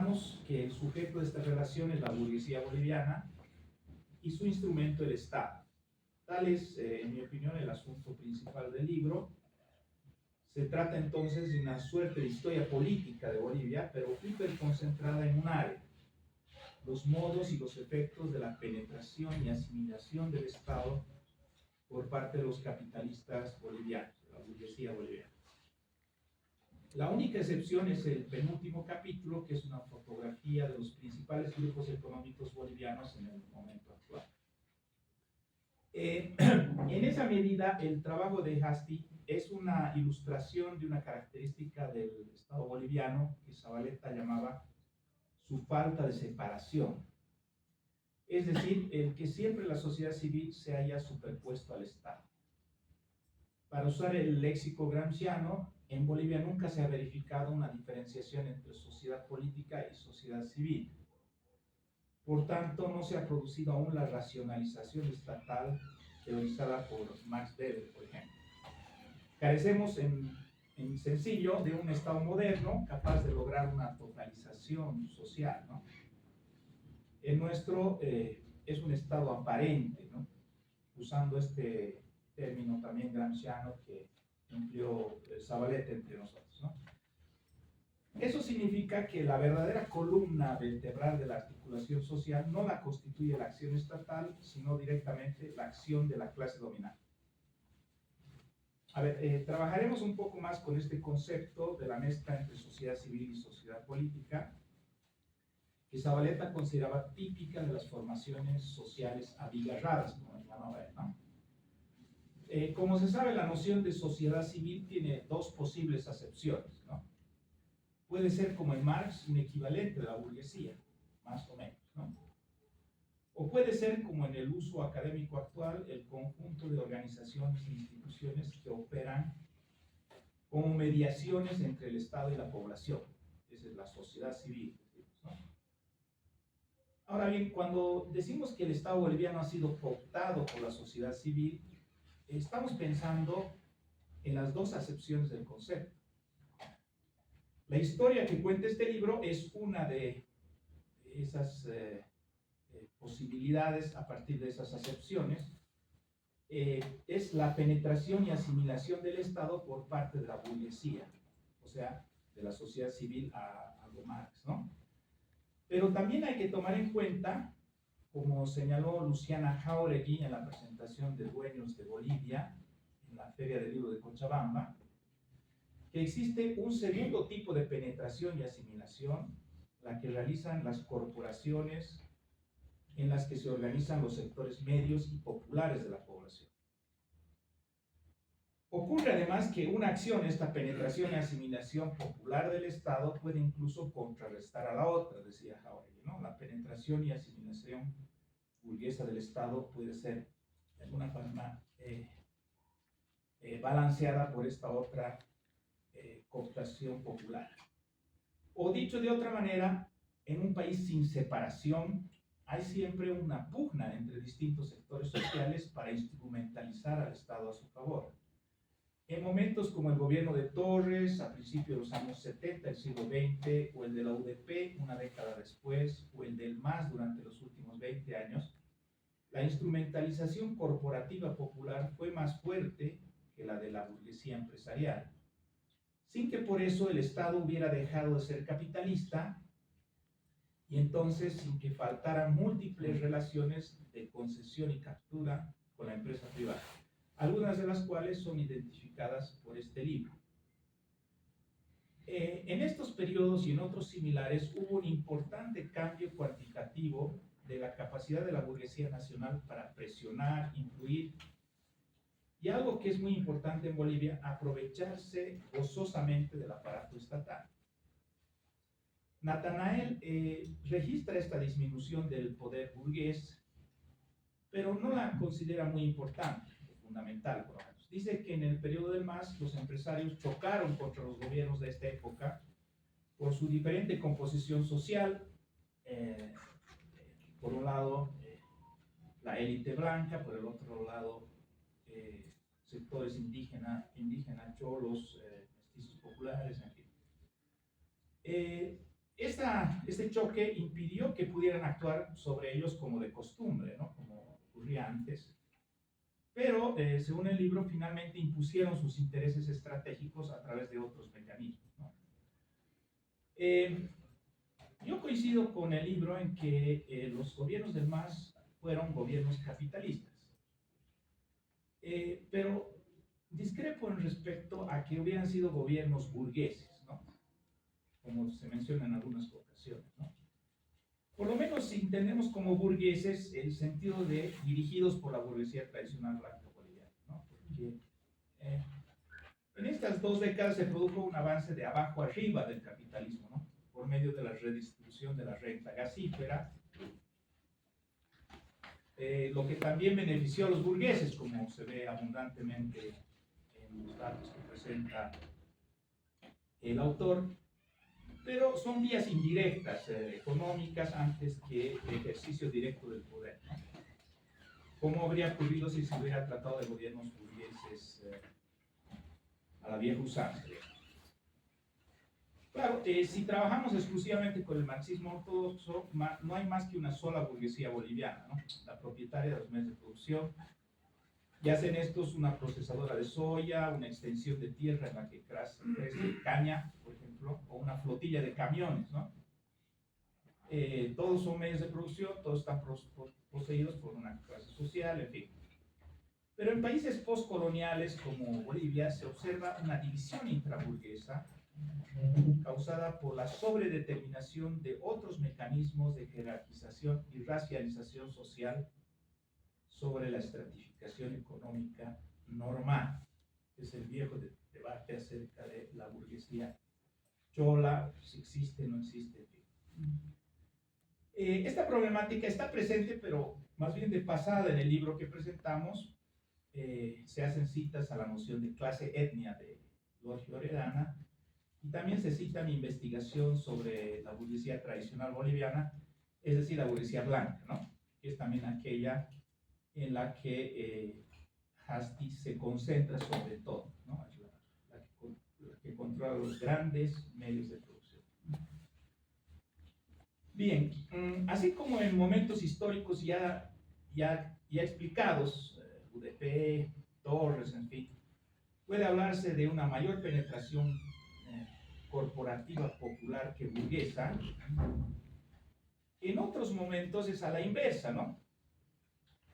recordamos que el sujeto de esta relación es la burguesía boliviana y su instrumento el Estado. Tal es, en mi opinión, el asunto principal del libro. Se trata entonces de una suerte de historia política de Bolivia, pero hiperconcentrada en un área: los modos y los efectos de la penetración y asimilación del Estado por parte de los capitalistas bolivianos, de la burguesía boliviana. La única excepción es el penúltimo capítulo, que es una fotografía de los principales grupos económicos bolivianos en el momento actual. En esa medida, el trabajo de Hasty es una ilustración de una característica del Estado boliviano que Zavaleta llamaba su falta de separación. Es decir, el que siempre la sociedad civil se haya superpuesto al Estado. Para usar el léxico gramsciano, en Bolivia nunca se ha verificado una diferenciación entre sociedad política y sociedad civil. Por tanto, no se ha producido aún la racionalización estatal teorizada por Max Weber, por ejemplo. Carecemos en sencillo de un Estado moderno capaz de lograr una totalización social, ¿no? El nuestro es un Estado aparente, ¿no? Usando este término también gramsciano que empleó Zavaleta entre nosotros, ¿no? Eso significa que la verdadera columna vertebral de la articulación social no la constituye la acción estatal, sino directamente la acción de la clase dominante. A ver, trabajaremos un poco más con este concepto de la mezcla entre sociedad civil y sociedad política, que Zavaleta consideraba típica de las formaciones sociales abigarradas, como le llamaba él, ¿no? Como se sabe, la noción de sociedad civil tiene dos posibles acepciones, ¿no? Puede ser, como en Marx, un equivalente de la burguesía, más o menos, ¿no? O puede ser, como en el uso académico actual, el conjunto de organizaciones e instituciones que operan como mediaciones entre el Estado y la población. Esa es la sociedad civil, ¿no? Ahora bien, cuando decimos que el Estado boliviano ha sido cooptado por la sociedad civil, estamos pensando en las dos acepciones del concepto. La historia que cuenta este libro es una de esas posibilidades a partir de esas acepciones. Es la penetración y asimilación del Estado por parte de la burguesía, o sea, de la sociedad civil a lo Marx, ¿no? Pero también hay que tomar en cuenta, como señaló Luciana Jáuregui en la presentación de Dueños de Bolivia, en la Feria del Libro de Cochabamba, que existe un segundo tipo de penetración y asimilación, la que realizan las corporaciones en las que se organizan los sectores medios y populares de la población. Ocurre además que una acción, esta penetración y asimilación popular del Estado, puede incluso contrarrestar a la otra, decía Jáuregui, ¿no? La penetración y asimilación burguesa del Estado puede ser de alguna forma balanceada por esta otra cooptación popular. O dicho de otra manera, en un país sin separación hay siempre una pugna entre distintos sectores sociales para instrumentalizar al Estado a su favor. En momentos como el gobierno de Torres a principios de los años 70 del siglo XX, o el de la UDP una década después, o el del MAS durante los últimos 20 años, la instrumentalización corporativa popular fue más fuerte que la de la burguesía empresarial, sin que por eso el Estado hubiera dejado de ser capitalista, y entonces sin que faltaran múltiples relaciones de concesión y captura con la empresa privada, algunas de las cuales son identificadas por este libro. En estos periodos y en otros similares hubo un importante cambio cuantitativo de la capacidad de la burguesía nacional para presionar, influir, y algo que es muy importante en Bolivia, aprovecharse gozosamente del aparato estatal. Natanael registra esta disminución del poder burgués, pero no la considera muy importante, fundamental por lo menos. Dice que en el periodo del MAS los empresarios chocaron contra los gobiernos de esta época por su diferente composición social. Por un lado, la élite blanca, por el otro lado, sectores indígenas, cholos, mestizos populares, en fin. Este choque impidió que pudieran actuar sobre ellos como de costumbre, ¿no? Como ocurría antes. Pero, según el libro, finalmente impusieron sus intereses estratégicos a través de otros mecanismos, ¿no? Yo coincido con el libro en que los gobiernos del MAS fueron gobiernos capitalistas. Pero discrepo en respecto a que hubieran sido gobiernos burgueses, ¿no? Como se menciona en algunas ocasiones, ¿no? Por lo menos si entendemos como burgueses el sentido de dirigidos por la burguesía tradicional blanca boliviana, ¿no? Porque en estas 2 décadas se produjo un avance de abajo arriba del capitalismo, ¿no? Por medio de la redistribución de la renta gasífera, lo que también benefició a los burgueses, como se ve abundantemente en los datos que presenta el autor, pero son vías indirectas, económicas, antes que el ejercicio directo del poder, ¿no? ¿Cómo habría ocurrido si se hubiera tratado de gobiernos burgueses a la vieja usanza? Claro, si trabajamos exclusivamente con el marxismo ortodoxo, no hay más que una sola burguesía boliviana, ¿no? La propietaria de los medios de producción. Y hacen estos una procesadora de soya, una extensión de tierra en la que crece caña, por ejemplo, o una flotilla de camiones, ¿no? Todos son medios de producción, todos están poseídos por una clase social, en fin. Pero en países postcoloniales como Bolivia se observa una división intraburguesa causada por la sobredeterminación de otros mecanismos de jerarquización y racialización social sobre la estratificación económica normal. Es el viejo debate acerca de la burguesía chola, si existe o no existe. Esta problemática está presente, pero más bien de pasada en el libro que presentamos. Se hacen citas a la noción de clase etnia de Giorgio Oredana, y también se cita mi investigación sobre la burguesía tradicional boliviana, es decir, la burguesía blanca, ¿no? Que es también aquella en la que Hasti se concentra sobre todo, ¿no? Es la que controla los grandes medios de producción. Bien, así como en momentos históricos ya explicados, UDP, Torres, en fin, puede hablarse de una mayor penetración corporativa popular que burguesa. En otros momentos es a la inversa, ¿no?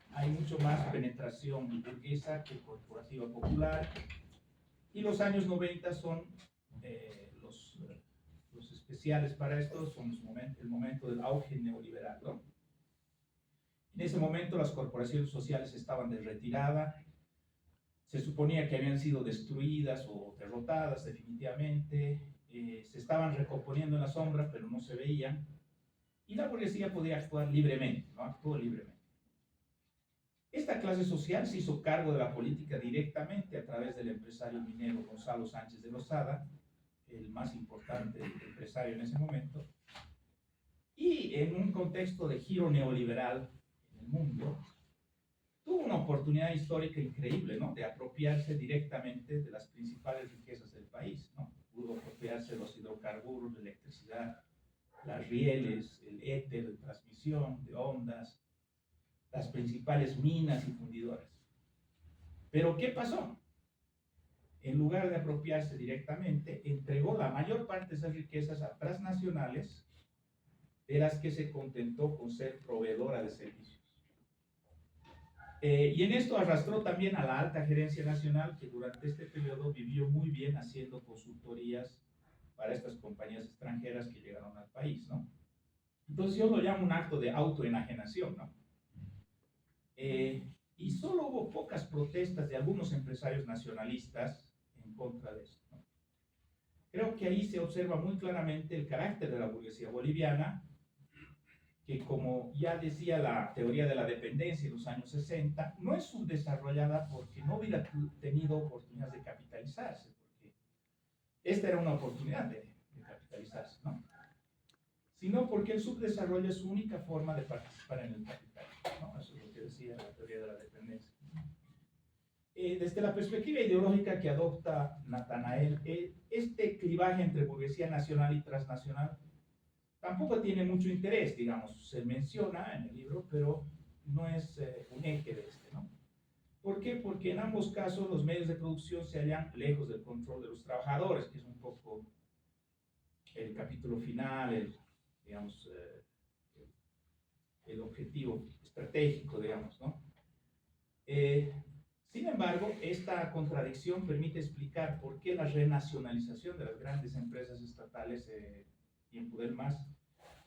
Hay mucho más penetración burguesa que corporativa popular, y los años 90 son los especiales para esto, son el momento del auge neoliberal, ¿no? En ese momento las corporaciones sociales estaban de retirada, se suponía que habían sido destruidas o derrotadas definitivamente, se estaban recomponiendo en la sombra, pero no se veían, y la burguesía podía actuar libremente, ¿no? Actuó libremente. Esta clase social se hizo cargo de la política directamente a través del empresario minero Gonzalo Sánchez de Lozada, el más importante empresario en ese momento, y en un contexto de giro neoliberal en el mundo, tuvo una oportunidad histórica increíble, ¿no? De apropiarse directamente de las principales riquezas del país, ¿no? Pudo apropiarse de los hidrocarburos, de electricidad, las rieles, el éter de transmisión, de ondas, las principales minas y fundidoras. Pero ¿qué pasó? En lugar de apropiarse directamente, entregó la mayor parte de esas riquezas a transnacionales, de las que se contentó con ser proveedora de servicios. Y en esto arrastró también a la alta gerencia nacional, que durante este periodo vivió muy bien haciendo consultorías para estas compañías extranjeras que llegaron al país, ¿no? Entonces yo lo llamo un acto de autoenajenación, ¿no? Y solo hubo pocas protestas de algunos empresarios nacionalistas en contra de esto, ¿no? Creo que ahí se observa muy claramente el carácter de la burguesía boliviana, que, como ya decía la teoría de la dependencia en los años 60, no es subdesarrollada porque no hubiera tenido oportunidades de capitalizarse, porque esta era una oportunidad de capitalizarse, ¿no? Sino porque el subdesarrollo es su única forma de participar en el capital, ¿no? Eso es lo que decía la teoría de la dependencia. Desde la perspectiva ideológica que adopta Natanael, este clivaje entre burguesía nacional y transnacional tampoco tiene mucho interés, digamos, se menciona en el libro, pero no es un eje de este, ¿no? ¿Por qué? Porque en ambos casos los medios de producción se hallan lejos del control de los trabajadores, que es un poco el capítulo final, digamos, el objetivo estratégico, digamos, ¿no? Sin embargo, esta contradicción permite explicar por qué la renacionalización de las grandes empresas estatales tiempo del MAS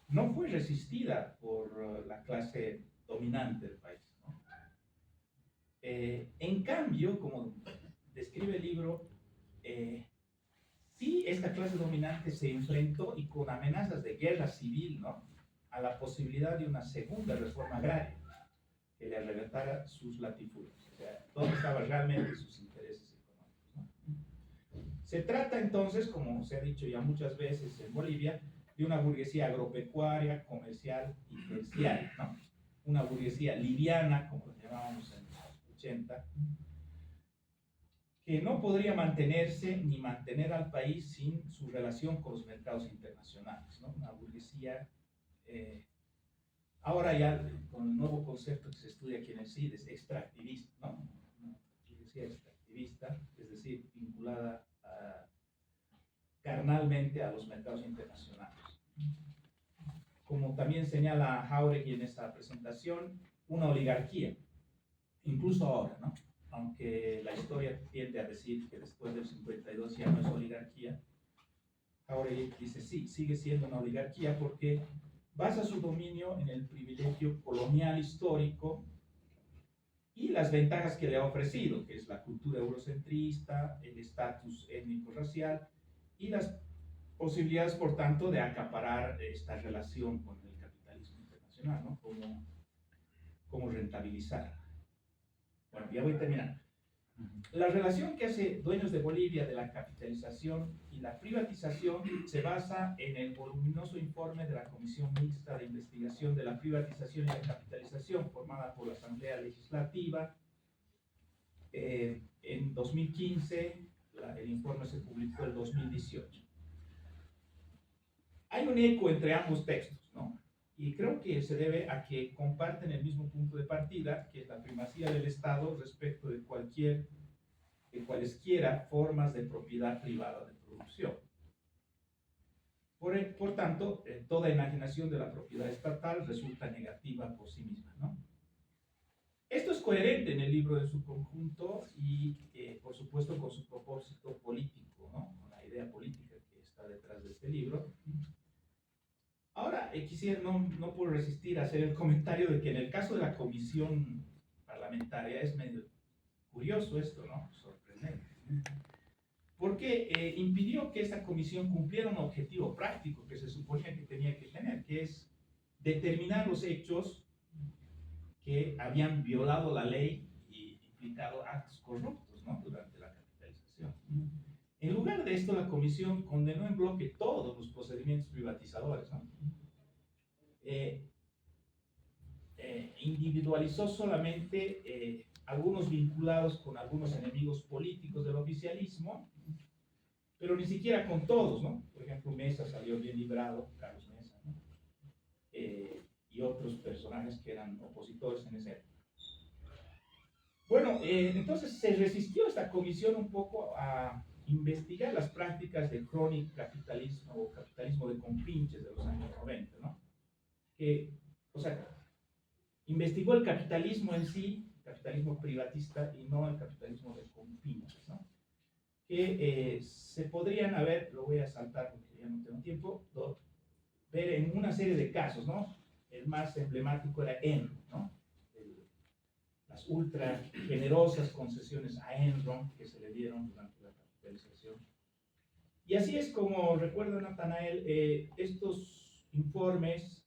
no fue resistida por la clase dominante del país, ¿no? En cambio, como describe el libro, sí, esta clase dominante se enfrentó y con amenazas de guerra civil, ¿no?, a la posibilidad de una segunda reforma agraria que le arrebatara sus latifundios. O sea, ¿dónde estaban realmente sus intereses económicos, ¿no? Se trata entonces, como se ha dicho ya muchas veces en Bolivia, de una burguesía agropecuaria, comercial y terciaria, ¿no? Una burguesía liviana, como lo llamábamos en los 80, que no podría mantenerse ni mantener al país sin su relación con los mercados internacionales, ¿no? Una burguesía, ahora ya con el nuevo concepto que se estudia aquí en el CID, es extractivista, ¿no? Una burguesía extractivista, es decir, vinculada carnalmente a los mercados internacionales. Como también señala Jáuregui en esta presentación, una oligarquía, incluso ahora, ¿no? Aunque la historia tiende a decir que después del 52 ya no es oligarquía, Jáuregui dice sí, sigue siendo una oligarquía porque basa su dominio en el privilegio colonial histórico y las ventajas que le ha ofrecido, que es la cultura eurocentrista, el estatus étnico-racial y las posibilidades, por tanto, de acaparar esta relación con el capitalismo internacional, ¿no? Cómo rentabilizar. Bueno, ya voy a terminar. La relación que hace Dueños de Bolivia de la capitalización y la privatización se basa en el voluminoso informe de la Comisión Mixta de Investigación de la Privatización y la Capitalización, formada por la Asamblea Legislativa. En 2015, el informe se publicó en 2018. Hay un eco entre ambos textos, ¿no? Y creo que se debe a que comparten el mismo punto de partida, que es la primacía del Estado respecto de cualesquiera formas de propiedad privada de producción. Por tanto, toda enajenación de la propiedad estatal resulta negativa por sí misma, ¿no? Esto es coherente en el libro en su conjunto y, por supuesto, con su propósito político, ¿no? Con la idea política que está detrás de este libro. Ahora, quisiera, no puedo resistir a hacer el comentario de que en el caso de la comisión parlamentaria es medio curioso esto, ¿no? Sorprendente. Porque impidió que esa comisión cumpliera un objetivo práctico que se suponía que tenía que tener, que es determinar los hechos que habían violado la ley y implicado actos corruptos, ¿no?, durante la capitalización. En lugar de esto, la comisión condenó en bloque todos los procedimientos privatizadores, ¿no? Individualizó solamente algunos vinculados con algunos enemigos políticos del oficialismo, pero ni siquiera con todos, ¿no? Por ejemplo, Mesa salió bien librado, Carlos Mesa, ¿no? Y otros personajes que eran opositores en esa época. Bueno, entonces se resistió esta comisión un poco a investigar las prácticas de crónico capitalismo o capitalismo de compinches de los años 90, ¿no? O sea, investigó el capitalismo en sí, capitalismo privatista, y no el capitalismo de compinches, ¿no? Que se podrían haber, lo voy a saltar porque ya no tengo tiempo, ver en una serie de casos, ¿no? El más emblemático era Enron, ¿no? Las ultra generosas concesiones a Enron que se le dieron durante la capitalización. Y así es como recuerda Natanael, estos informes,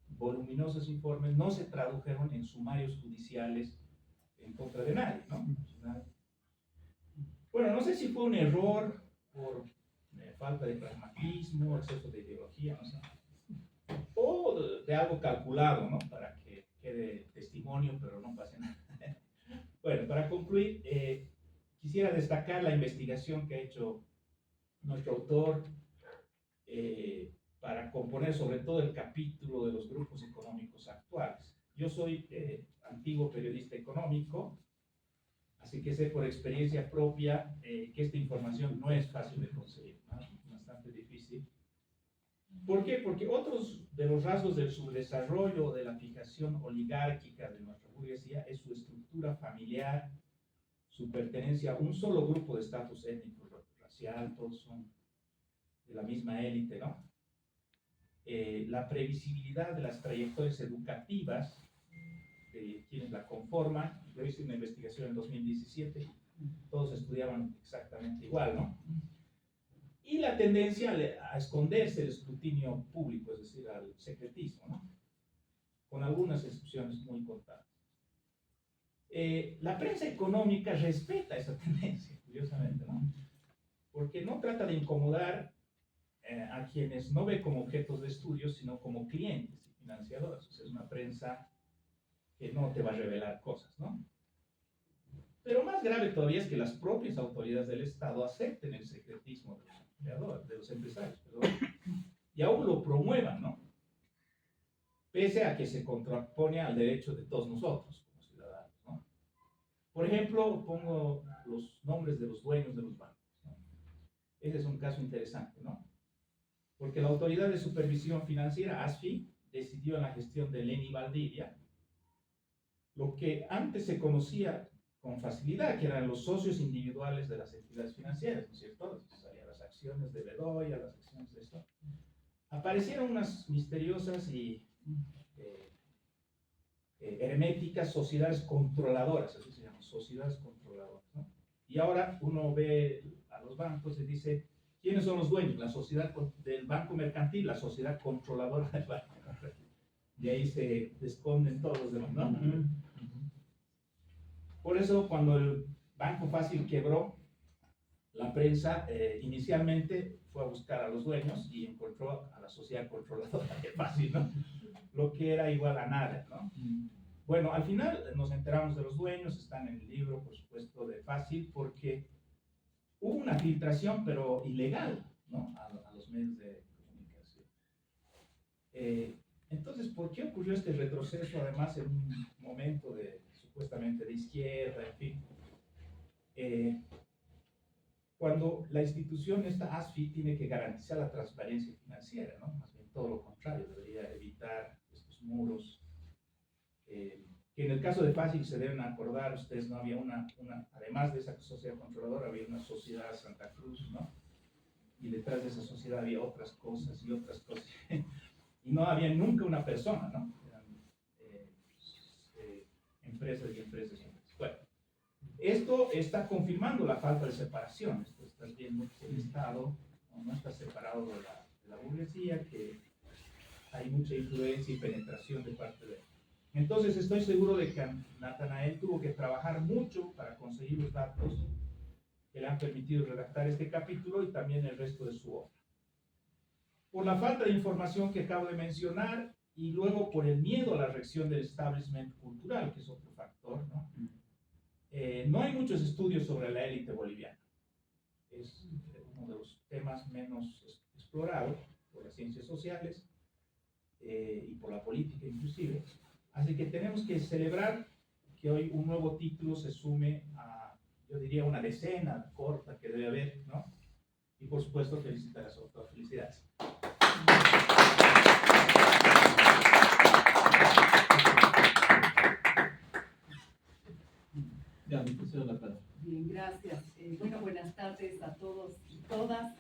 voluminosos informes, no se tradujeron en sumarios judiciales en contra de nadie, ¿no? Bueno, no sé si fue un error por falta de pragmatismo, exceso de ideología, no sé, o de algo calculado, ¿no? Para que quede testimonio, pero no pase nada. Bueno, para concluir, quisiera destacar la investigación que ha hecho nuestro autor, para componer sobre todo el capítulo de los grupos económicos actuales. Yo soy antiguo periodista económico, así que sé por experiencia propia que esta información no es fácil de conseguir, ¿no? Bastante difícil. ¿Por qué? Porque otros de los rasgos del subdesarrollo, de la fijación oligárquica de nuestra burguesía, es su estructura familiar, su pertenencia a un solo grupo de estatus étnico, racial, todos son de la misma élite, ¿no? La previsibilidad de las trayectorias educativas de quienes la conforman. Yo hice una investigación en 2017, todos estudiaban exactamente igual, ¿no? Y la tendencia a esconderse del escrutinio público, es decir, al secretismo, ¿no? Con algunas excepciones muy contadas. La prensa económica respeta esa tendencia, curiosamente, ¿no? Porque no trata de incomodar a quienes no ve como objetos de estudio, sino como clientes y financiadores. O sea, es una prensa que no te va a revelar cosas, ¿no? Pero más grave todavía es que las propias autoridades del Estado acepten el secretismo de los empleadores, de los empresarios, perdón, y aún lo promuevan, ¿no? Pese a que se contrapone al derecho de todos nosotros como ciudadanos, ¿no? Por ejemplo, pongo los nombres de los dueños de los bancos, ¿no? Ese es un caso interesante, ¿no? Porque la Autoridad de Supervisión Financiera, ASFI, decidió en la gestión de Lenny Valdivia lo que antes se conocía con facilidad, que eran los socios individuales de las entidades financieras, ¿no es cierto? Salían las acciones de Bedoya, las acciones de esto. Aparecieron unas misteriosas y herméticas sociedades controladoras, así se llaman, sociedades controladoras, ¿no? Y ahora uno ve a los bancos y dice, ¿quiénes son los dueños? La sociedad del banco mercantil, la sociedad controladora del banco. Y ahí se esconden todos los demás, ¿no? Por eso, cuando el Banco Fácil quebró, la prensa inicialmente fue a buscar a los dueños y encontró a la sociedad controladora de Fácil, ¿no? Lo que era igual a nada, ¿no? Bueno, al final nos enteramos de los dueños, están en el libro, por supuesto, de Fácil, porque hubo una filtración, pero ilegal, ¿no? A los medios de comunicación. Entonces, ¿por qué ocurrió este retroceso, además, en un momento supuestamente de izquierda, en fin? Cuando la institución, esta ASFI, tiene que garantizar la transparencia financiera, ¿no? Más bien todo lo contrario, debería evitar estos muros. Que en el caso de Fácil se deben acordar, ustedes, no había además de esa sociedad controladora, había una sociedad Santa Cruz, ¿no? Y detrás de esa sociedad había otras cosas y otras cosas. Y no había nunca una persona, ¿no? Eran empresas y empresas y empresas. Bueno, esto está confirmando la falta de separación. Esto estás viendo que el Estado no está separado de la burguesía, que hay mucha influencia y penetración de parte de él. Entonces estoy seguro de que Natanael tuvo que trabajar mucho para conseguir los datos que le han permitido redactar este capítulo y también el resto de su obra. Por la falta de información que acabo de mencionar y luego por el miedo a la reacción del establishment cultural, que es otro factor, ¿no? No hay muchos estudios sobre la élite boliviana. Es uno de los temas menos explorados por las ciencias sociales y por la política inclusive. Así que tenemos que celebrar que hoy un nuevo título se sume a, yo diría, una decena corta que debe haber, ¿no? Y por supuesto felicitar a todos. Felicidades. Ya, me pusieron la palabra. Bien, gracias. Bueno, buenas tardes a todos y todas.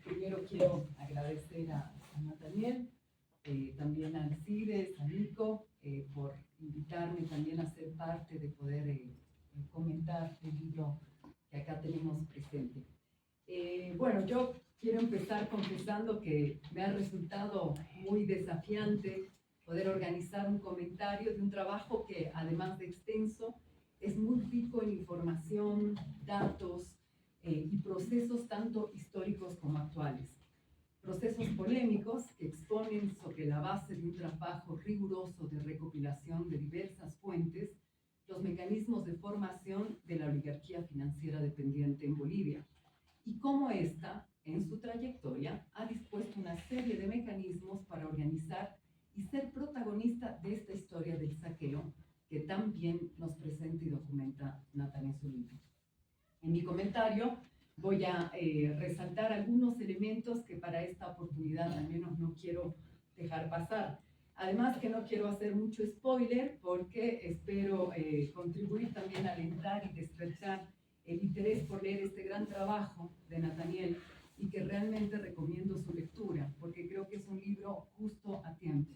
Primero quiero agradecer a Nataniel, también a Alcides, a Nico, por invitarme también a ser parte de poder comentar el libro que acá tenemos presente. Bueno, yo quiero empezar confesando que me ha resultado muy desafiante poder organizar un comentario de un trabajo que, además de extenso, es muy rico en información, datos y procesos tanto históricos como actuales. Procesos polémicos que exponen sobre la base de un trabajo riguroso de recopilación de diversas fuentes los mecanismos de formación de la oligarquía financiera dependiente en Bolivia y cómo ésta, en su trayectoria, ha dispuesto una serie de mecanismos voy a resaltar algunos elementos que para esta oportunidad al menos no quiero dejar pasar. Además que no quiero hacer mucho spoiler porque espero contribuir también a alentar y despertar el interés por leer este gran trabajo de Nathaniel y que realmente recomiendo su lectura porque creo que es un libro justo a tiempo.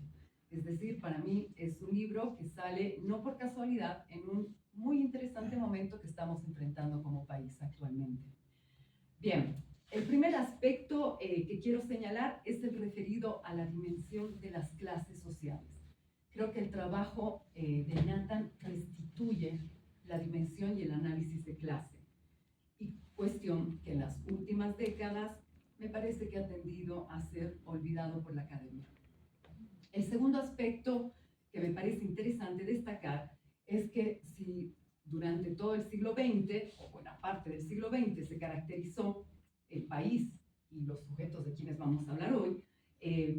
Es decir, para mí es un libro que sale no por casualidad en un muy interesante momento que estamos enfrentando como país actualmente. Bien, el primer aspecto que quiero señalar es el referido a la dimensión de las clases sociales. Creo que el trabajo de Nathan restituye la dimensión y el análisis de clase, y cuestión que en las últimas décadas me parece que ha tendido a ser olvidado por la academia. El segundo aspecto que me parece interesante destacar es que si durante todo el siglo XX, o buena parte del siglo XX, se caracterizó el país y los sujetos de quienes vamos a hablar hoy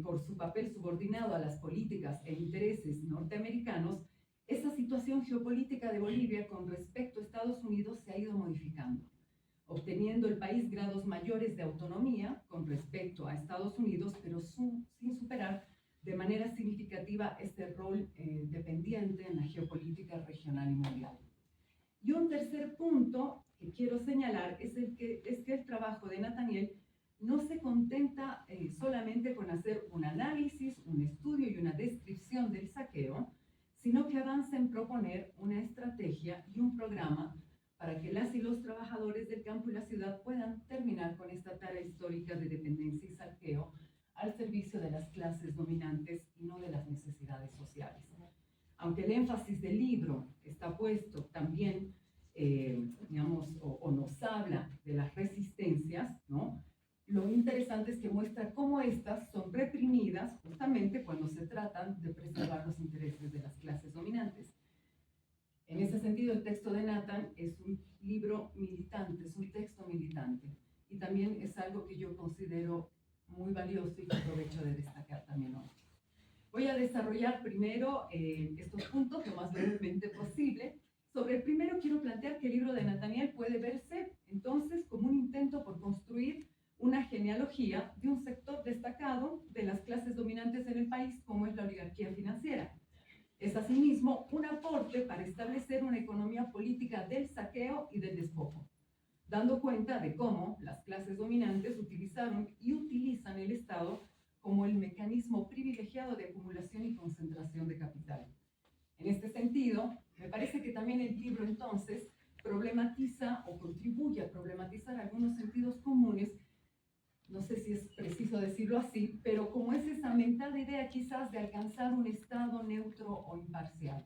por su papel subordinado a las políticas e intereses norteamericanos, esa situación geopolítica de Bolivia con respecto a Estados Unidos se ha ido modificando, obteniendo el país grados mayores de autonomía con respecto a Estados Unidos, pero sin superar de manera significativa este rol dependiente en la geopolítica regional y mundial. Y un tercer punto que quiero señalar es que el trabajo de Nathaniel no se contenta solamente con hacer un análisis, un estudio y una descripción del saqueo, sino que avanza en proponer una estrategia y un programa para que las y los trabajadores del campo y la ciudad puedan terminar con esta tarea histórica de dependencia y saqueo al servicio de las clases dominantes y no de las necesidades sociales. Aunque el énfasis del libro está puesto también, o nos habla de las resistencias, ¿no? Lo interesante es que muestra cómo estas son reprimidas justamente cuando se tratan de preservar los intereses de las clases dominantes. En ese sentido, el texto de Nathan es un libro militante, es un texto militante, y también es algo que yo considero muy valioso y que aprovecho de destacar también hoy. Voy a desarrollar primero estos puntos lo más brevemente posible. Sobre el primero quiero plantear que el libro de Nathaniel puede verse entonces como un intento por construir una genealogía de un sector destacado de las clases dominantes en el país, como es la oligarquía financiera. Es asimismo un aporte para establecer una economía política del saqueo y del despojo, dando cuenta de cómo las clases dominantes utilizaron y utilizan el Estado como el mecanismo privilegiado de acumulación y concentración de capital. En este sentido, me parece que también el libro entonces problematiza o contribuye a problematizar algunos sentidos comunes, no sé si es preciso decirlo así, pero como es esa mental idea quizás de alcanzar un Estado neutro o imparcial.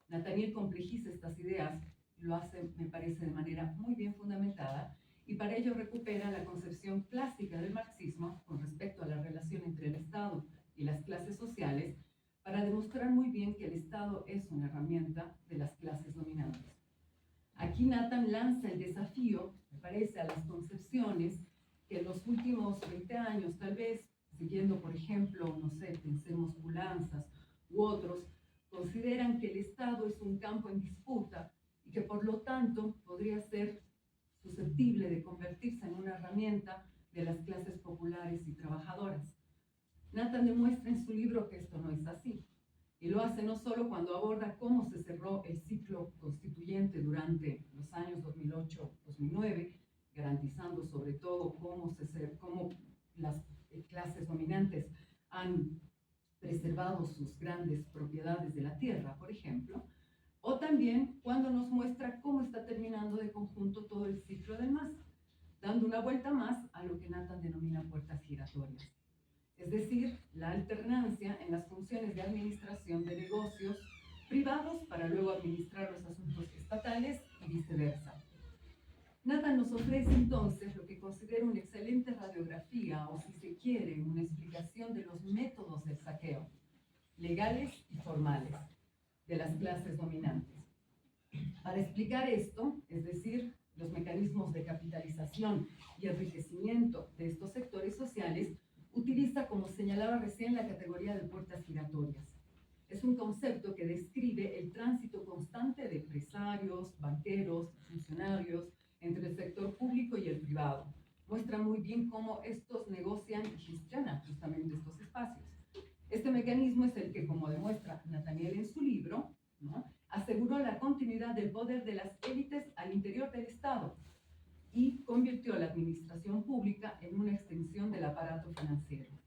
Nathaniel complejiza estas ideas, lo hace, me parece, de manera muy bien fundamentada, y para ello recupera la concepción clásica del marxismo con respecto a la relación entre el Estado y las clases sociales, para demostrar muy bien que el Estado es una herramienta de las clases dominantes. Aquí Nathan lanza el desafío, me parece, a las concepciones que en los últimos 20 años, tal vez, siguiendo, por ejemplo, no sé, pensemos Pulanzas u otros, consideran que el Estado es un campo en disputa y que por lo tanto podría ser susceptible de convertirse en una herramienta de las clases populares y trabajadoras. Nathan demuestra en su libro que esto no es así, y lo hace no solo cuando aborda cómo se cerró el ciclo constituyente durante los años 2008-2009, garantizando sobre todo cómo las clases dominantes han preservado sus grandes propiedades de la tierra, por ejemplo, o también cuando nos muestra cómo está terminando de conjunto todo el ciclo del MAS, dando una vuelta más a lo que Nathan denomina puertas giratorias. Es decir, la alternancia en las funciones de administración de negocios privados para luego administrar los asuntos estatales y viceversa. Nathan nos ofrece entonces lo que considero una excelente radiografía, o si se quiere, una explicación de los métodos del saqueo, legales y formales, de las clases dominantes. Para explicar esto, es decir, los mecanismos de capitalización y enriquecimiento de estos sectores sociales, utiliza, como señalaba recién, la categoría de puertas giratorias. Es un concepto que describe el tránsito constante de empresarios, banqueros, funcionarios, entre el sector público y el privado. Muestra muy bien cómo estos negocian y gestionan justamente estos espacios. Este mecanismo es el que, como demuestra Nathaniel en su libro, ¿no?, aseguró la continuidad del poder de las élites al interior del Estado y convirtió la administración pública en una extensión del aparato financiero.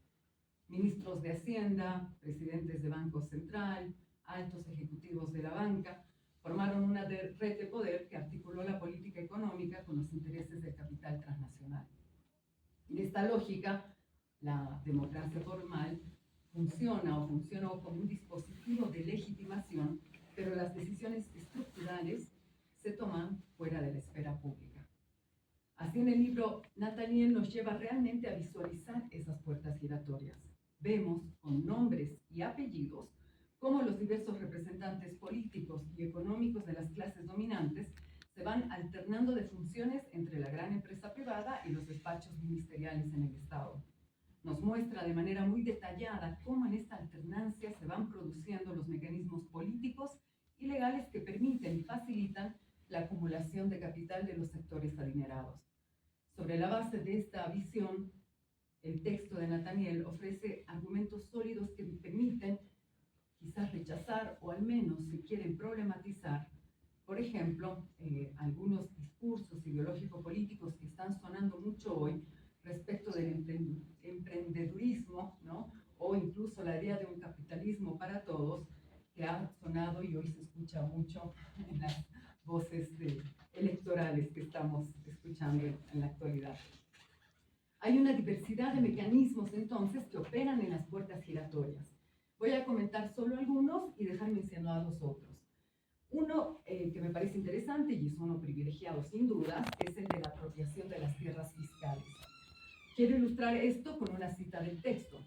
Ministros de Hacienda, presidentes de Banco Central, altos ejecutivos de la banca, formaron una red de poder que articuló la política económica con los intereses del capital transnacional. En esta lógica, la democracia formal funcionó como un dispositivo de legitimación, pero las decisiones estructurales se toman fuera de la esfera pública. Así, en el libro, Nathaniel nos lleva realmente a visualizar esas puertas giratorias. Vemos con nombres y apellidos cómo los diversos representantes políticos y económicos de las clases dominantes se van alternando de funciones entre la gran empresa privada y los despachos ministeriales en el Estado. Nos muestra de manera muy detallada cómo en esta alternancia se van produciendo los mecanismos políticos y legales que permiten y facilitan la acumulación de capital de los sectores adinerados. Sobre la base de esta visión, el texto de Nathaniel ofrece argumentos sólidos que permiten quizás rechazar o al menos, si quieren, problematizar, por ejemplo, algunos discursos ideológico-políticos que están sonando mucho hoy respecto del emprendedurismo, ¿no?, o incluso la idea de un capitalismo para todos, que ha sonado y hoy se escucha mucho en las voces electorales que estamos escuchando en la actualidad. Hay una diversidad de mecanismos, entonces, que operan en las puertas giratorias. Voy a comentar solo algunos y dejar mencionados otros. Uno que me parece interesante, y es uno privilegiado sin duda, es el de la apropiación de las tierras fiscales. Quiero ilustrar esto con una cita del texto.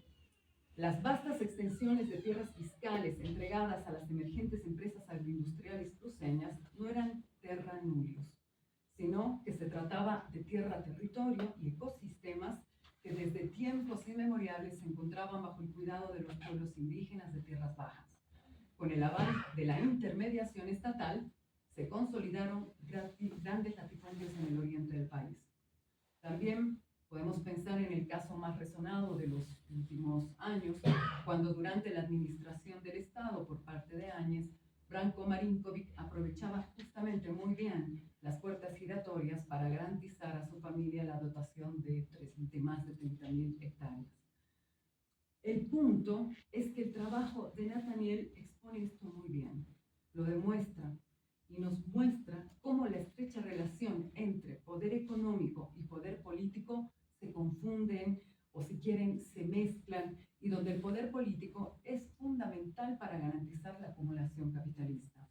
Las vastas extensiones de tierras fiscales entregadas a las emergentes empresas agroindustriales cruceñas no eran terra nullius, sino que se trataba de tierra-territorio y ecosistemas que desde tiempos inmemoriales se encontraban bajo el cuidado de los pueblos indígenas de tierras bajas. Con el aval de la intermediación estatal, se consolidaron grandes latifundios en el oriente del país. También podemos pensar en el caso más resonado de los últimos años, cuando durante la administración del Estado por parte de Áñez, Branko Marinkovic aprovechaba justamente muy bien las puertas giratorias para garantizar a su familia la dotación de más de 30.000 hectáreas. El punto es que el trabajo de Nathaniel expone esto muy bien, lo demuestra y nos muestra cómo la estrecha relación entre poder económico y poder político se confunden o, si quieren, se mezclan, y donde el poder político es fundamental para garantizar la acumulación capitalista.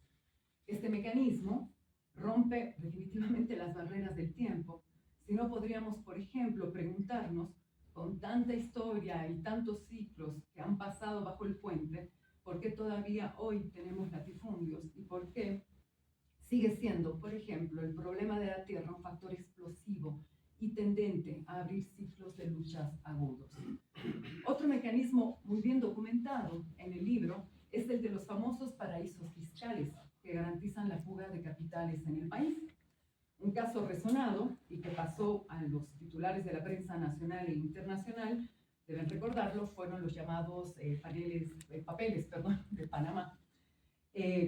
Este mecanismo rompe definitivamente las barreras del tiempo. Si no, podríamos, por ejemplo, preguntarnos, con tanta historia y tantos ciclos que han pasado bajo el puente, ¿por qué todavía hoy tenemos latifundios? ¿Y por qué sigue siendo, por ejemplo, el problema de la tierra un factor explosivo y tendente a abrir ciclos de luchas agudos? Otro mecanismo muy bien documentado en el libro es el de los famosos paraísos fiscales que garantizan la fuga de capitales en el país. Un caso resonado y que pasó a los titulares de la prensa nacional e internacional, deben recordarlo, fueron los llamados papeles de Panamá.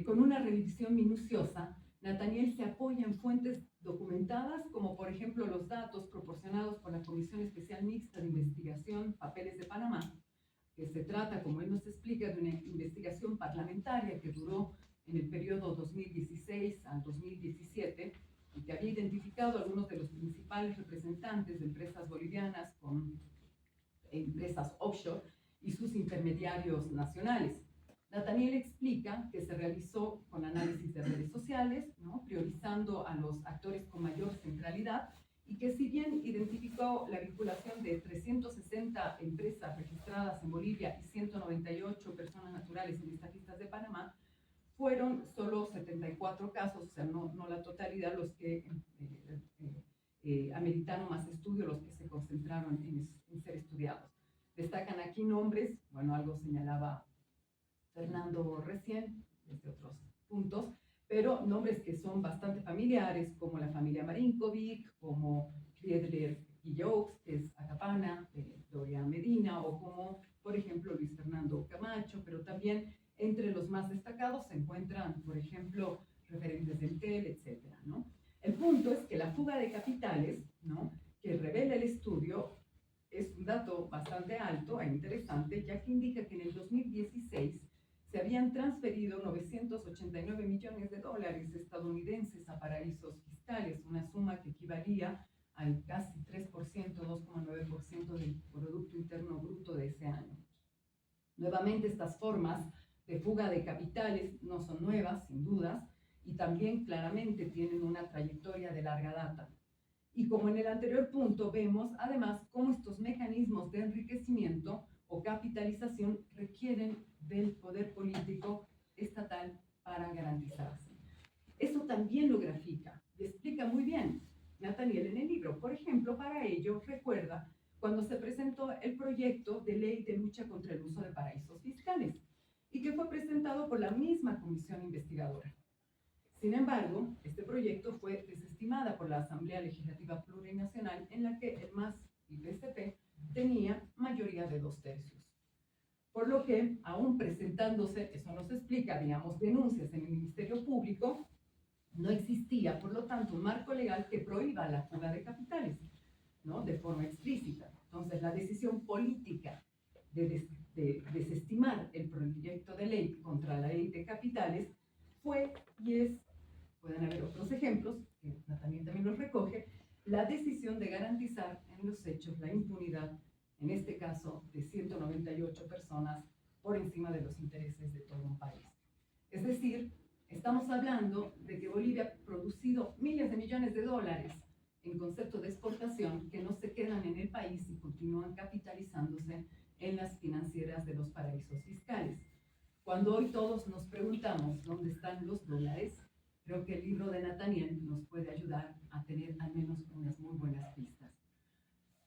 Con una revisión minuciosa, Nathaniel se apoya en fuentes documentadas, como por ejemplo los datos proporcionados por la Comisión Especial Mixta de Investigación, Papeles de Panamá, que se trata, como él nos explica, de una investigación parlamentaria que duró en el periodo 2016 al 2017, y que había identificado a algunos de los principales representantes de empresas bolivianas con empresas offshore y sus intermediarios nacionales. Nathaniel explica que se realizó con análisis de redes sociales, ¿no?, priorizando a los actores con mayor centralidad, y que si bien identificó la vinculación de 360 empresas registradas en Bolivia y 198 personas naturales en estas listas de Panamá, fueron solo 74 casos, o sea, no la totalidad, los que ameritaron más estudio, los que se concentraron en ser estudiados. Destacan aquí nombres, bueno, algo señalaba Fernando recién, desde otros puntos, pero nombres que son bastante familiares, como la familia Marinkovic, como Friedrich Guillaux, que es Acapana, de Doria Medina, o como, por ejemplo, Luis Fernando Camacho, pero también entre los más destacados se encuentran, por ejemplo, referentes del TEL, etcétera, ¿no? El punto es que la fuga de capitales, ¿no?, que revela el estudio, es un dato bastante alto e interesante, ya que indica que en el 2016 se habían transferido 989 millones de dólares estadounidenses a paraísos fiscales, una suma que equivalía al casi 3%, 2,9% del Producto Interno Bruto de ese año. Nuevamente, estas formas de fuga de capitales no son nuevas, sin dudas, y también claramente tienen una trayectoria de larga data. Y como en el anterior punto, vemos además cómo estos mecanismos de enriquecimiento o capitalización requieren del poder político estatal para garantizarse. Eso también lo grafica y explica muy bien Nathaniel en el libro. Por ejemplo, para ello recuerda cuando se presentó el proyecto de ley de lucha contra el uso de paraísos fiscales y que fue presentado por la misma comisión investigadora. Sin embargo, este proyecto fue desestimada por la Asamblea Legislativa Plurinacional, en la que el MAS y PSP tenía mayoría de 2/3. Por lo que, aún presentándose, eso nos explica, digamos, denuncias en el Ministerio Público, no existía, por lo tanto, un marco legal que prohíba la fuga de capitales, ¿no?, de forma explícita. Entonces, la decisión política de desestimar el proyecto de ley contra la ley de capitales fue y es, pueden haber otros ejemplos, que Nathaniel también los recoge, la decisión de garantizar en los hechos la impunidad, en este caso de 198 personas, por encima de los intereses de todo un país. Es decir, estamos hablando de que Bolivia ha producido miles de millones de dólares en concepto de exportación que no se quedan en el país y continúan capitalizándose en las financieras de los paraísos fiscales. Cuando hoy todos nos preguntamos dónde están los dólares, creo que el libro de Nathaniel nos puede ayudar a tener al menos unas muy buenas pistas.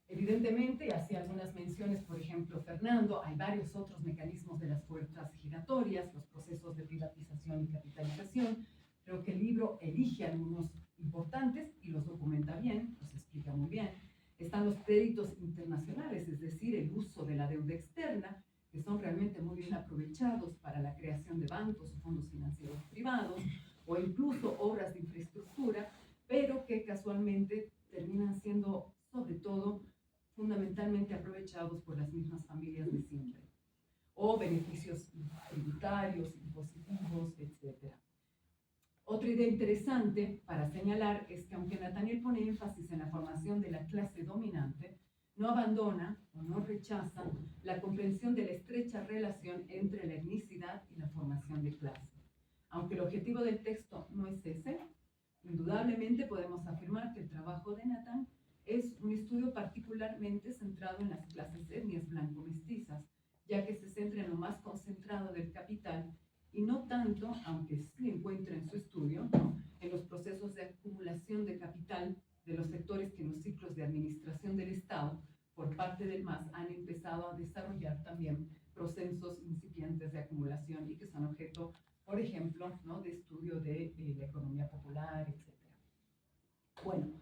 Evidentemente, hacía algunas menciones, por ejemplo, Fernando, hay varios otros mecanismos de las puertas giratorias, los procesos de privatización y capitalización. Creo que el libro elige algunos importantes y los documenta bien, los explica muy bien. Están los créditos internacionales, es decir, el uso de la deuda externa, que son realmente muy bien aprovechados para la creación de bancos o fondos financieros privados, o incluso obras de infraestructura, pero que casualmente terminan siendo, sobre todo, fundamentalmente aprovechados por las mismas familias de siempre, o beneficios tributarios, impositivos, etc. Otra idea interesante para señalar es que aunque Nathaniel pone énfasis en la formación de la clase dominante, no abandona o no rechaza la comprensión de la estrecha relación entre la etnicidad y la formación de clase. Aunque el objetivo del texto no es ese, indudablemente podemos afirmar que el trabajo de Nathan es un estudio particularmente centrado en las clases etnias blanco-mestizas, ya que se centra en lo más concentrado del capital y no tanto, aunque sí encuentra en su estudio, ¿no?, en los procesos de acumulación de capital de los sectores que en los ciclos de administración del Estado, por parte del MAS, han empezado a desarrollar también procesos incipientes de acumulación y que son objeto, por ejemplo, ¿no?, de estudio de la economía popular, etc. Bueno,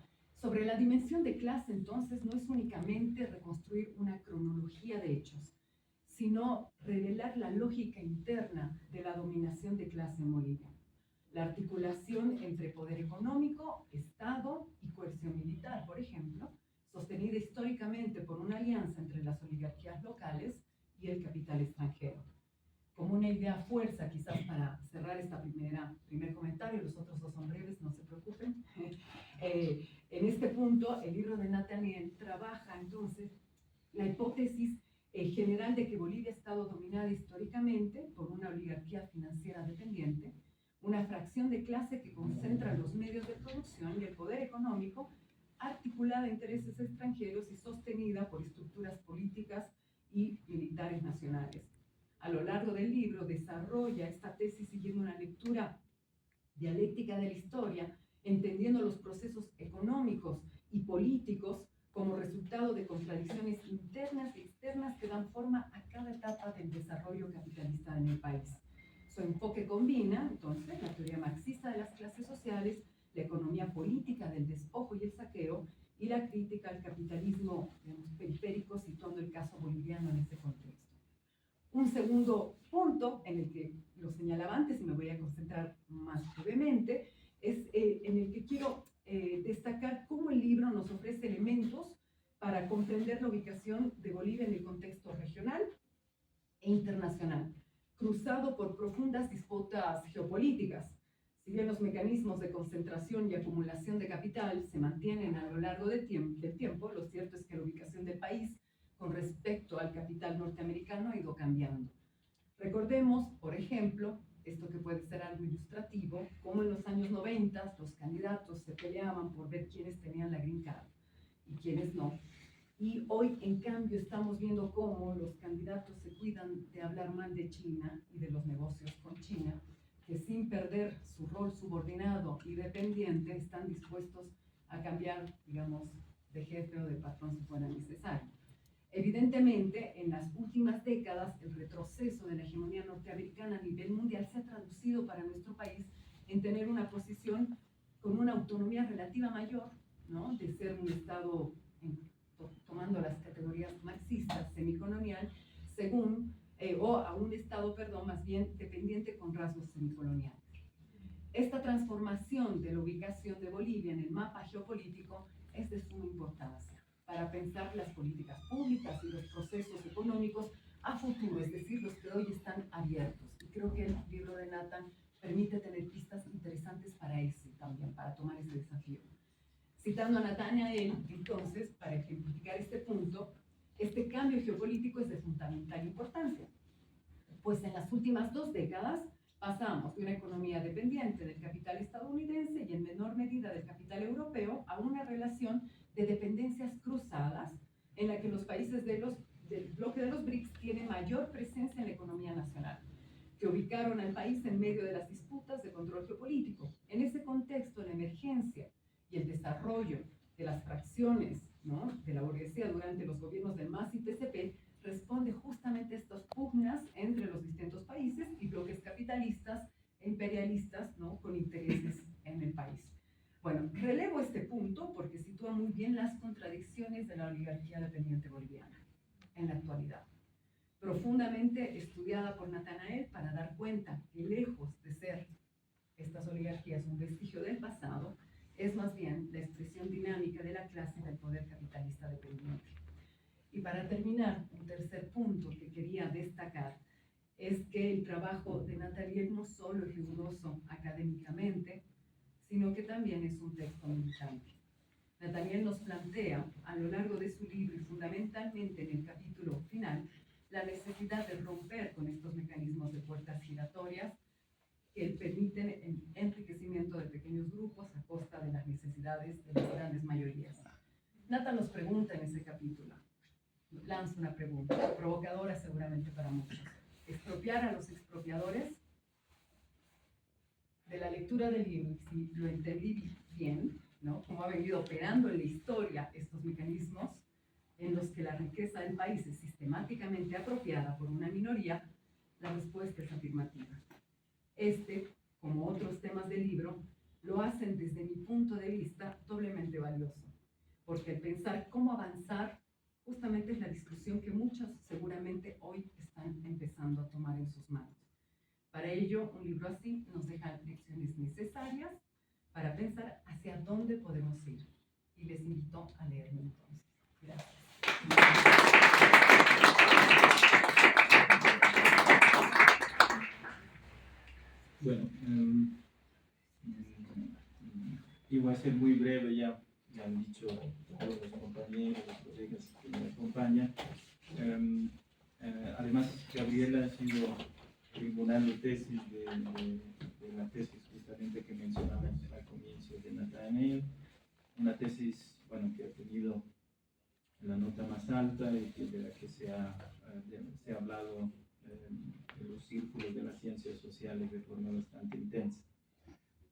sobre la dimensión de clase, entonces, no es únicamente reconstruir una cronología de hechos, sino revelar la lógica interna de la dominación de clase en Bolivia. La articulación entre poder económico, Estado y coerción militar, por ejemplo, sostenida históricamente por una alianza entre las oligarquías locales y el capital extranjero. Como una idea fuerza, quizás para cerrar este primer comentario, los otros dos son breves, no se preocupen. En este punto, el libro de Nathaniel trabaja entonces la hipótesis general de que Bolivia ha estado dominada históricamente por una oligarquía financiera dependiente, una fracción de clase que concentra los medios de producción y el poder económico, articulada a intereses extranjeros y sostenida por estructuras políticas y militares nacionales. A lo largo del libro desarrolla esta tesis siguiendo una lectura dialéctica de la historia, entendiendo los procesos económicos y políticos como resultado de contradicciones internas y externas que dan forma a cada etapa del desarrollo capitalista en el país. Su enfoque combina, entonces, la teoría marxista de las clases sociales, la economía política del despojo y el saqueo, y la crítica al capitalismo, digamos, periférico, situando el caso boliviano en ese contexto. Un segundo punto, en el que lo señalaba antes y me voy a concentrar más brevemente, es en el que quiero destacar cómo el libro nos ofrece elementos para comprender la ubicación de Bolivia en el contexto regional e internacional, cruzado por profundas disputas geopolíticas. Si bien los mecanismos de concentración y acumulación de capital se mantienen a lo largo del tiempo, lo cierto es que la ubicación del país con respecto al capital norteamericano ha ido cambiando. Recordemos, por ejemplo, esto que puede ser algo ilustrativo, cómo en los años 90 los candidatos se peleaban por ver quiénes tenían la green card y quiénes no. Y hoy, en cambio, estamos viendo cómo los candidatos se cuidan de hablar mal de China y de los negocios con China, que sin perder su rol subordinado y dependiente están dispuestos a cambiar, digamos, de jefe o de patrón si fuera necesario. Evidentemente, en las últimas décadas, el retroceso de la hegemonía norteamericana a nivel mundial se ha traducido para nuestro país en tener una posición con una autonomía relativa mayor, ¿no? De ser un Estado, tomando las categorías marxistas, semicolonial, según, o a un Estado, perdón, más bien dependiente con rasgos semicoloniales. Esta transformación de la ubicación de Bolivia en el mapa geopolítico es de suma importancia para pensar las políticas públicas y los procesos económicos a futuro, es decir, los que hoy están abiertos. Y creo que el libro de Nathan permite tener pistas interesantes para ese también, para tomar ese desafío. Citando a Nathanael, entonces, para ejemplificar este punto, este cambio geopolítico es de fundamental importancia, pues en las últimas 2 décadas pasamos de una economía dependiente del capital estadounidense y en menor medida del capital europeo a una relación de dependencias cruzadas en la que los países del bloque de los BRICS tienen mayor presencia en la economía nacional, que ubicaron al país en medio de las disputas de control geopolítico. En ese contexto, la emergencia y el desarrollo de las fracciones, ¿no?, de la burguesía durante los gobiernos del MAS y PCP responde justamente a estas pugnas entre los distintos países y bloques capitalistas e imperialistas, ¿no?, con intereses en el país. Bueno, relevo este punto porque sitúa muy bien las contradicciones de la oligarquía dependiente boliviana en la actualidad, profundamente estudiada por Nathanael para dar cuenta que lejos de ser estas oligarquías un vestigio del pasado, es más bien la expresión dinámica de la clase del poder capitalista dependiente. Y para terminar, un tercer punto que quería destacar es que el trabajo de Nathanael no solo es riguroso académicamente, sino que también es un texto militante. Nathanael nos plantea a lo largo de su libro y fundamentalmente en el capítulo final la necesidad de romper con estos mecanismos de puertas giratorias que permiten el enriquecimiento de pequeños grupos a costa de las necesidades de las grandes mayorías. Nata nos pregunta en ese capítulo, lanza una pregunta, provocadora seguramente para muchos. ¿Expropiar a los expropiadores? De la lectura del libro, si lo entendí bien, ¿no?, cómo ha venido operando en la historia estos mecanismos en los que la riqueza del país es sistemáticamente apropiada por una minoría, la respuesta es afirmativa. Este, como otros temas del libro, lo hacen desde mi punto de vista doblemente valioso, porque el pensar cómo avanzar justamente es la discusión que muchos seguramente hoy están empezando a tomar en sus manos. Para ello, un libro así nos deja lecciones necesarias para pensar hacia dónde podemos ir. Y les invito a leerlo entonces. Gracias. Bueno, iba a ser muy breve, ya han dicho todos los compañeros, los colegas que me acompañan. Además, Gabriela ha sido tribunal de tesis de la tesis justamente que mencionaba al comienzo de Nathanael, una tesis, bueno, que ha tenido la nota más alta y de la que se ha hablado en los círculos de las ciencias sociales de forma bastante intensa.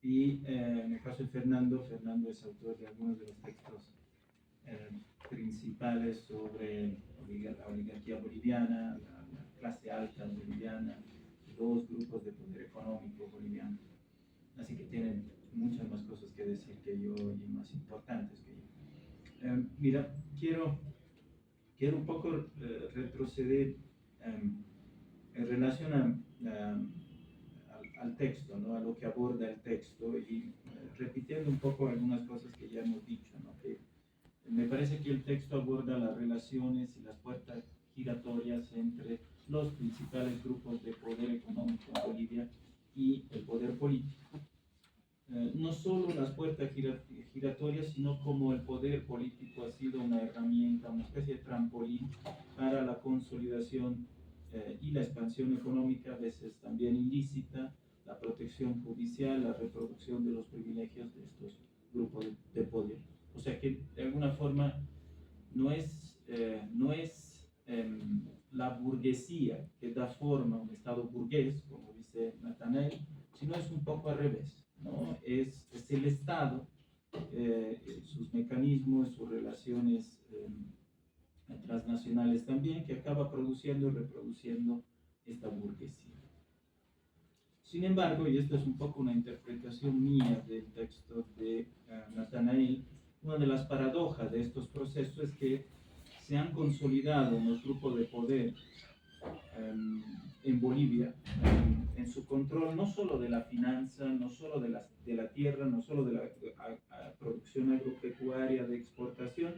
Y en el caso de Fernando es autor de algunos de los textos principales sobre la oligarquía boliviana, la clase alta boliviana, dos grupos de poder económico boliviano. Así que tienen muchas más cosas que decir que yo y más importantes que yo. Mira, quiero un poco retroceder en relación al texto, ¿no? A lo que aborda el texto y repitiendo un poco algunas cosas que ya hemos dicho, ¿no? Que me parece que el texto aborda las relaciones y las puertas giratorias entre los principales grupos de poder económico en Bolivia y el poder político. No solo las puertas giratorias, sino como el poder político ha sido una herramienta, una especie de trampolín para la consolidación y la expansión económica, a veces también ilícita, la protección judicial, la reproducción de los privilegios de estos grupos de poder. O sea que de alguna forma no es la burguesía que da forma a un Estado burgués, como dice Nathanael, sino es un poco al revés, ¿no? Es el Estado, sus mecanismos, sus relaciones transnacionales también, que acaba produciendo y reproduciendo esta burguesía. Sin embargo, y esta es un poco una interpretación mía del texto de Nathanael, una de las paradojas de estos procesos es que se han consolidado unos grupos de poder en Bolivia, en su control no solo de la finanza, no solo de la tierra, no solo de la producción agropecuaria, de exportación,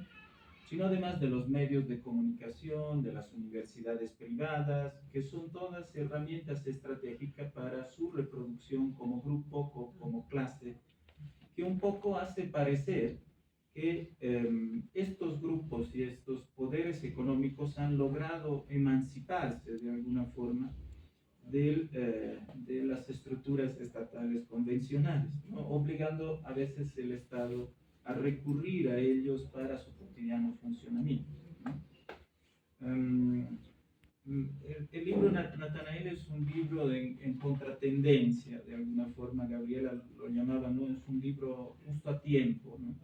sino además de los medios de comunicación, de las universidades privadas, que son todas herramientas estratégicas para su reproducción como grupo, como clase, que un poco hace parecer que estos grupos y estos poderes económicos han logrado emanciparse de alguna forma de las estructuras estatales convencionales, ¿no? Obligando a veces el Estado a recurrir a ellos para su cotidiano funcionamiento, ¿no? El libro Nathanael es un libro en contratendencia, de alguna forma Gabriela lo llamaba, ¿no? Es un libro justo a tiempo, ¿no?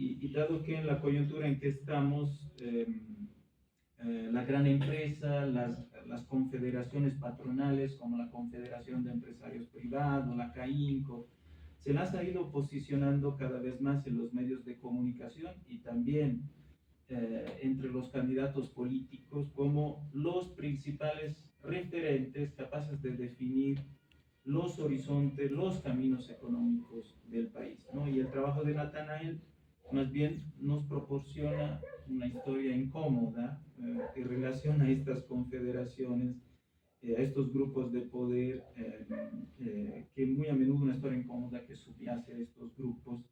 Y dado que en la coyuntura en que estamos, la gran empresa, las confederaciones patronales como la Confederación de Empresarios Privados, la CAINCO, se las ha ido posicionando cada vez más en los medios de comunicación y también entre los candidatos políticos como los principales referentes capaces de definir los horizontes, los caminos económicos del país, ¿no? Y el trabajo de Nathanael más bien nos proporciona una historia incómoda que relaciona a estas confederaciones, a estos grupos de poder, que muy a menudo una historia incómoda que subyace a estos grupos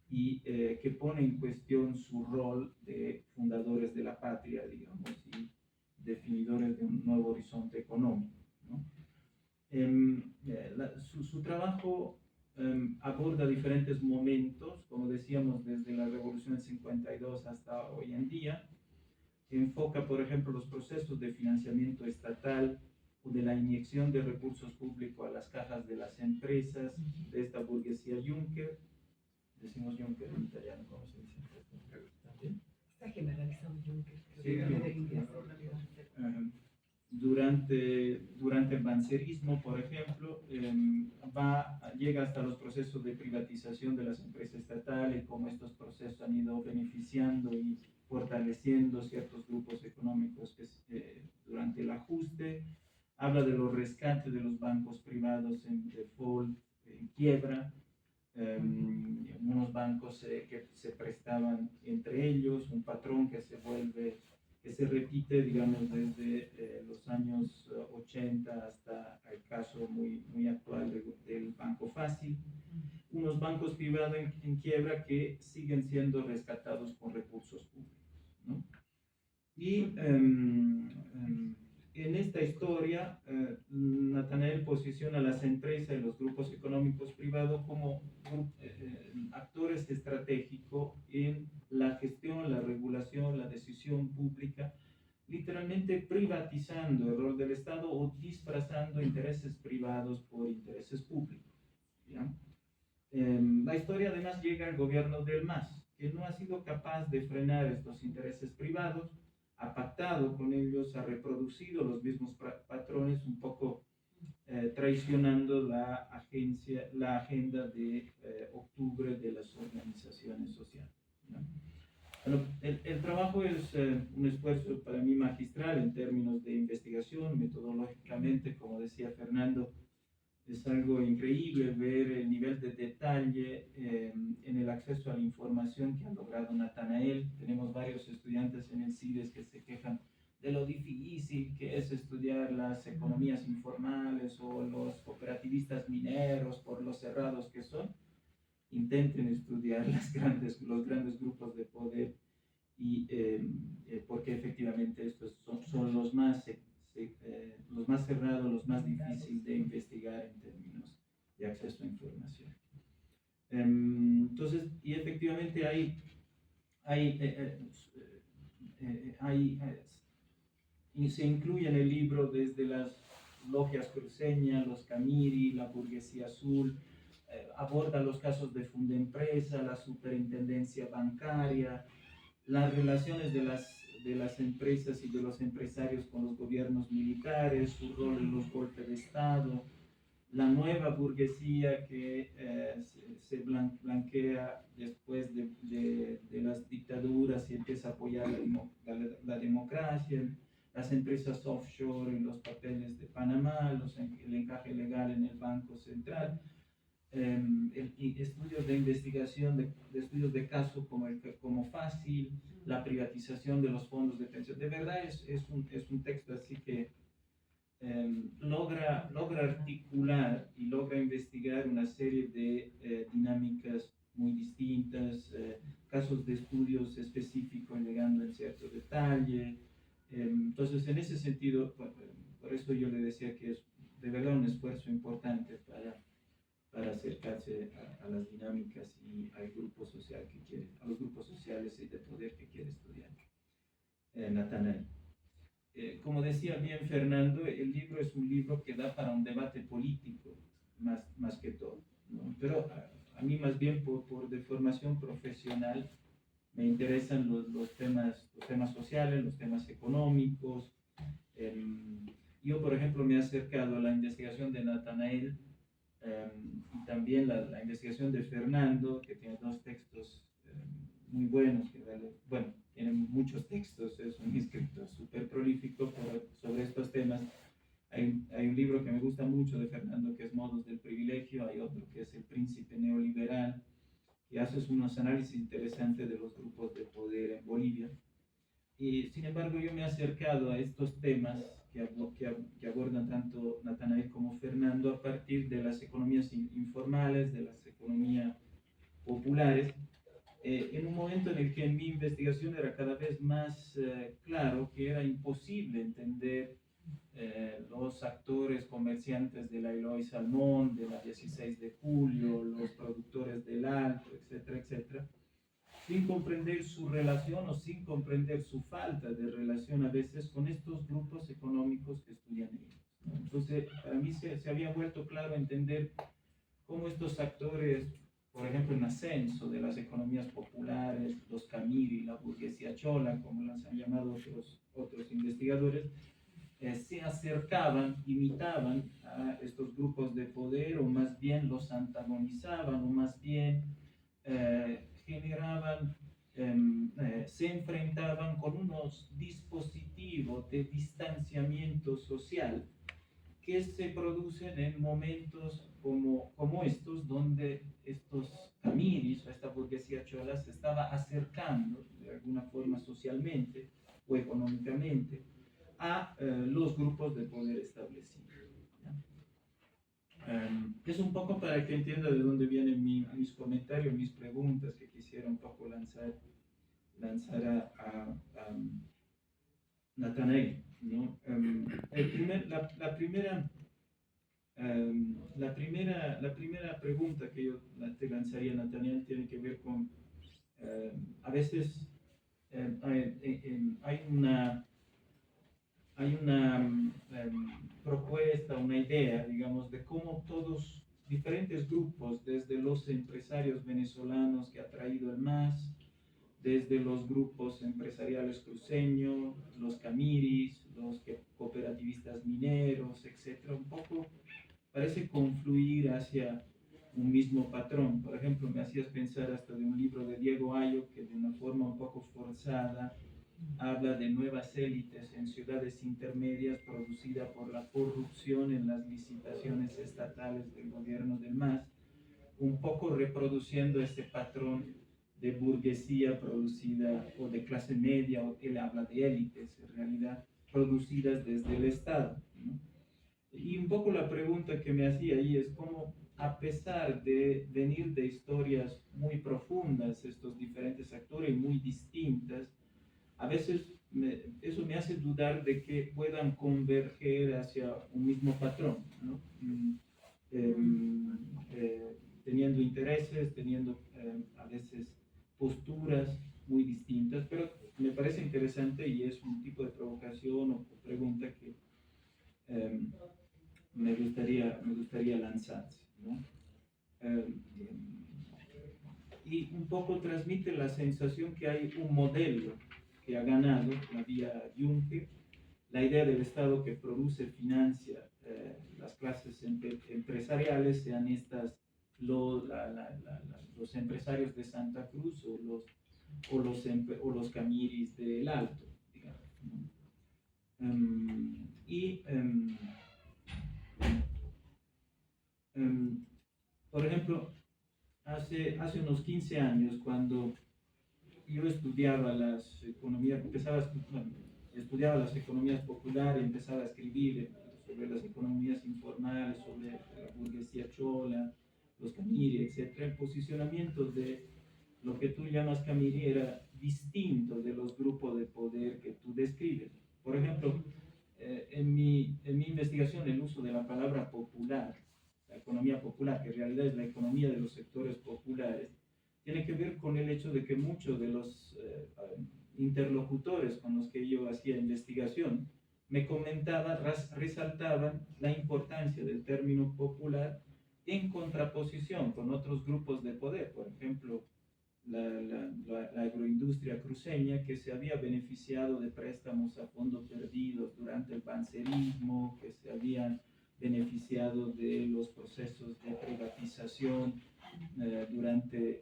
y que pone en cuestión su rol de fundadores de la patria, digamos, y definidores de un nuevo horizonte económico, ¿no? Su trabajo aborda diferentes momentos, como decíamos, desde la Revolución del 52 hasta hoy en día. Enfoca, por ejemplo, los procesos de financiamiento estatal o de la inyección de recursos públicos a las cajas de las empresas de esta burguesía Juncker. Decimos Juncker en italiano, ¿cómo se dice? ¿También? Está generalizado Juncker. Sí, durante el bancerismo, por ejemplo, llega hasta los procesos de privatización de las empresas estatales, cómo estos procesos han ido beneficiando y fortaleciendo ciertos grupos económicos durante el ajuste. Habla de los rescates de los bancos privados en default, en quiebra, unos bancos que se prestaban entre ellos, un patrón que se repite, digamos, desde los años 80 hasta el caso muy actual del Banco Fácil. Unos bancos privados en quiebra que siguen siendo rescatados con recursos públicos, ¿no? Y en esta historia, Nathanael posiciona a las empresas y los grupos económicos privados como actores estratégicos en la gestión, la regulación, la decisión pública, literalmente privatizando el rol del Estado o disfrazando intereses privados por intereses públicos, ¿ya? La historia además llega al gobierno del MAS, que no ha sido capaz de frenar estos intereses privados, ha pactado con ellos, ha reproducido los mismos patrones, un poco traicionando la agenda de octubre de las organizaciones sociales, ¿no? Bueno, el trabajo es un esfuerzo para mí magistral en términos de investigación, metodológicamente, como decía Fernando, es algo increíble ver el nivel de detalle en el acceso a la información que ha logrado Natanael. Tenemos varios estudiantes en el CIDES que se quejan de lo difícil que es estudiar las economías informales o los cooperativistas mineros por lo cerrados que son. Intenten estudiar los grandes grupos de poder y porque efectivamente estos son los más cerrados, los más difíciles de investigar en términos de acceso a información. Entonces, y efectivamente y se incluye en el libro desde las logias cruceñas, los Camiri, la burguesía azul, aborda los casos de Fundempresa, la superintendencia bancaria, las relaciones de las empresas y de los empresarios con los gobiernos militares, su rol en los golpes de Estado, la nueva burguesía que se blanquea después de las dictaduras y empieza a apoyar la democracia, las empresas offshore y los papeles de Panamá, el encaje legal en el Banco Central. Estudios de investigación, de estudios de caso como Fácil, la privatización de los fondos de pensión. De verdad es un texto así que logra articular y logra investigar una serie de dinámicas muy distintas, casos de estudios específicos llegando en cierto detalle. Entonces, en ese sentido, por eso yo le decía que es de verdad un esfuerzo importante para acercarse a las dinámicas y al grupo social que quiere, a los grupos sociales y de poder que quiere estudiar. Natanael. Como decía bien Fernando, el libro es un libro que da para un debate político, más que todo, ¿no? Pero a mí más bien por de formación profesional me interesan los temas sociales, los temas económicos. Yo, por ejemplo, me he acercado a la investigación de Natanael y también la investigación de Fernando, que tiene dos textos muy buenos, bueno, tiene muchos textos, es un escritor súper prolífico sobre estos temas. Hay un libro que me gusta mucho de Fernando que es Modos del Privilegio, hay otro que es El Príncipe Neoliberal, que hace unos análisis interesantes de los grupos de poder en Bolivia. Y sin embargo yo me he acercado a estos temas que abordan tanto Natanael como Fernando a partir de las economías informales, de las economías populares, en un momento en el que en mi investigación era cada vez más claro que era imposible entender los actores comerciantes de la Eloy Salmón, de la 16 de julio, los productores del Alto, etcétera, etcétera, sin comprender su relación o sin comprender su falta de relación a veces con estos grupos económicos que estudian ellos, ¿no? Entonces, para mí se había vuelto claro entender cómo estos actores, por ejemplo, en ascenso de las economías populares, los Camiri, la burguesía chola, como las han llamado otros investigadores, se acercaban, imitaban a estos grupos de poder, o más bien los antagonizaban, o más bien generaban, se enfrentaban con unos dispositivos de distanciamiento social que se producen en momentos como estos, donde estos camiris o esta burguesía chola se estaba acercando de alguna forma socialmente o económicamente a los grupos de poder establecidos. Es un poco para que entienda de dónde vienen mis comentarios, mis preguntas que quisiera un poco lanzar a Natanael, ¿no? La primera pregunta que yo te lanzaría, Natanael, tiene que ver con, a veces hay una propuesta, una idea, digamos, de cómo todos diferentes grupos, desde los empresarios venezolanos que ha traído el MAS, desde los grupos empresariales cruceños, los camiris, los cooperativistas mineros, etcétera, un poco parece confluir hacia un mismo patrón. Por ejemplo, me hacías pensar hasta de un libro de Diego Ayo que de una forma un poco forzada habla de nuevas élites en ciudades intermedias producida por la corrupción en las licitaciones estatales del gobierno del MAS, un poco reproduciendo ese patrón de burguesía producida o de clase media, o él habla de élites en realidad producidas desde el Estado, ¿no? Y un poco la pregunta que me hacía ahí es cómo, a pesar de venir de historias muy profundas, estos diferentes actores muy distintas, a veces eso me hace dudar de que puedan converger hacia un mismo patrón, ¿no? Teniendo intereses, teniendo a veces posturas muy distintas, pero me parece interesante y es un tipo de provocación o pregunta que eh, me gustaría lanzarse, ¿no? Eh, y un poco transmite la sensación que hay un modelo que ha ganado la vía Juncker, la idea del Estado que produce, financia las clases empresariales, sean estas los empresarios de Santa Cruz o los camiris del Alto, digamos, ¿no? Y por ejemplo, hace unos 15 años, cuando yo estudiaba las economías, estudiaba las economías populares, empezaba a escribir sobre las economías informales, sobre la burguesía chola, los camiri, etc. El posicionamiento de lo que tú llamas camiri era distinto de los grupos de poder que tú describes. Por ejemplo, en mi investigación, el uso de la palabra popular, la economía popular, que en realidad es la economía de los sectores populares, tiene que ver con el hecho de que muchos de los interlocutores con los que yo hacía investigación me comentaban, resaltaban la importancia del término popular en contraposición con otros grupos de poder, por ejemplo, la agroindustria cruceña, que se había beneficiado de préstamos a fondo perdidos durante el bancerismo, que se habían beneficiado de los procesos de privatización durante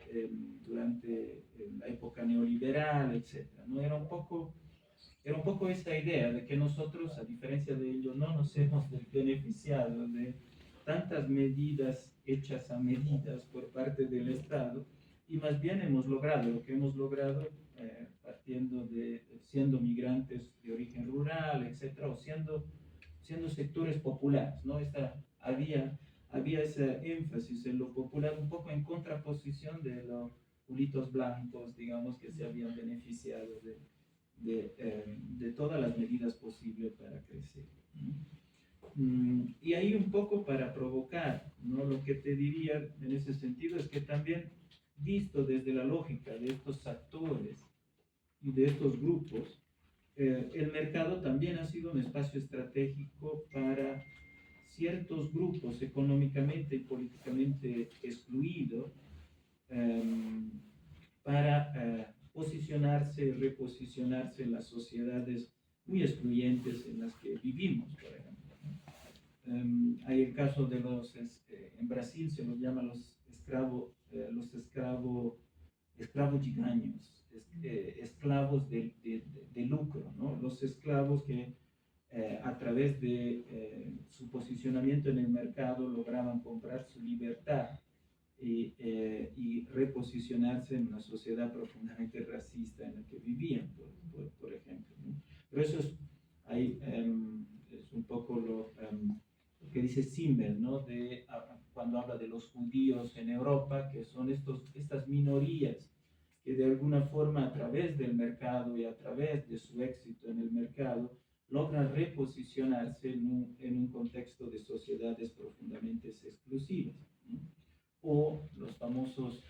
la época neoliberal, etc. ¿No? Era un poco esa idea de que nosotros, a diferencia de ellos, no nos hemos beneficiado de tantas medidas hechas a medidas por parte del Estado, y más bien hemos logrado lo que hemos logrado siendo migrantes de origen rural, etcétera, o siendo sectores populares, ¿no? Había ese énfasis en lo popular, un poco en contraposición de los pulitos blancos, digamos, que se habían beneficiado de todas las medidas posibles para crecer, ¿no? Y ahí un poco para provocar, ¿no? Lo que te diría en ese sentido es que también, visto desde la lógica de estos actores y de estos grupos, el mercado también ha sido un espacio estratégico para ciertos grupos económicamente y políticamente excluidos, para posicionarse y reposicionarse en las sociedades muy excluyentes en las que vivimos, por ejemplo, ¿no? Hay el caso de en Brasil se los llama los esclavos gigaños, esclavos de lucro, ¿no? Los esclavos que a través de su posicionamiento en el mercado lograban comprar su libertad y reposicionarse en una sociedad profundamente racista en la que vivían, por ejemplo, ¿no? Pero eso es un poco lo que dice Simmel, ¿no? Cuando habla de los judíos en Europa, que son estas minorías que de alguna forma, a través del mercado y a través de su éxito en el mercado, logran reposicionarse en un contexto de sociedades profundamente exclusivas, ¿no? O los famosos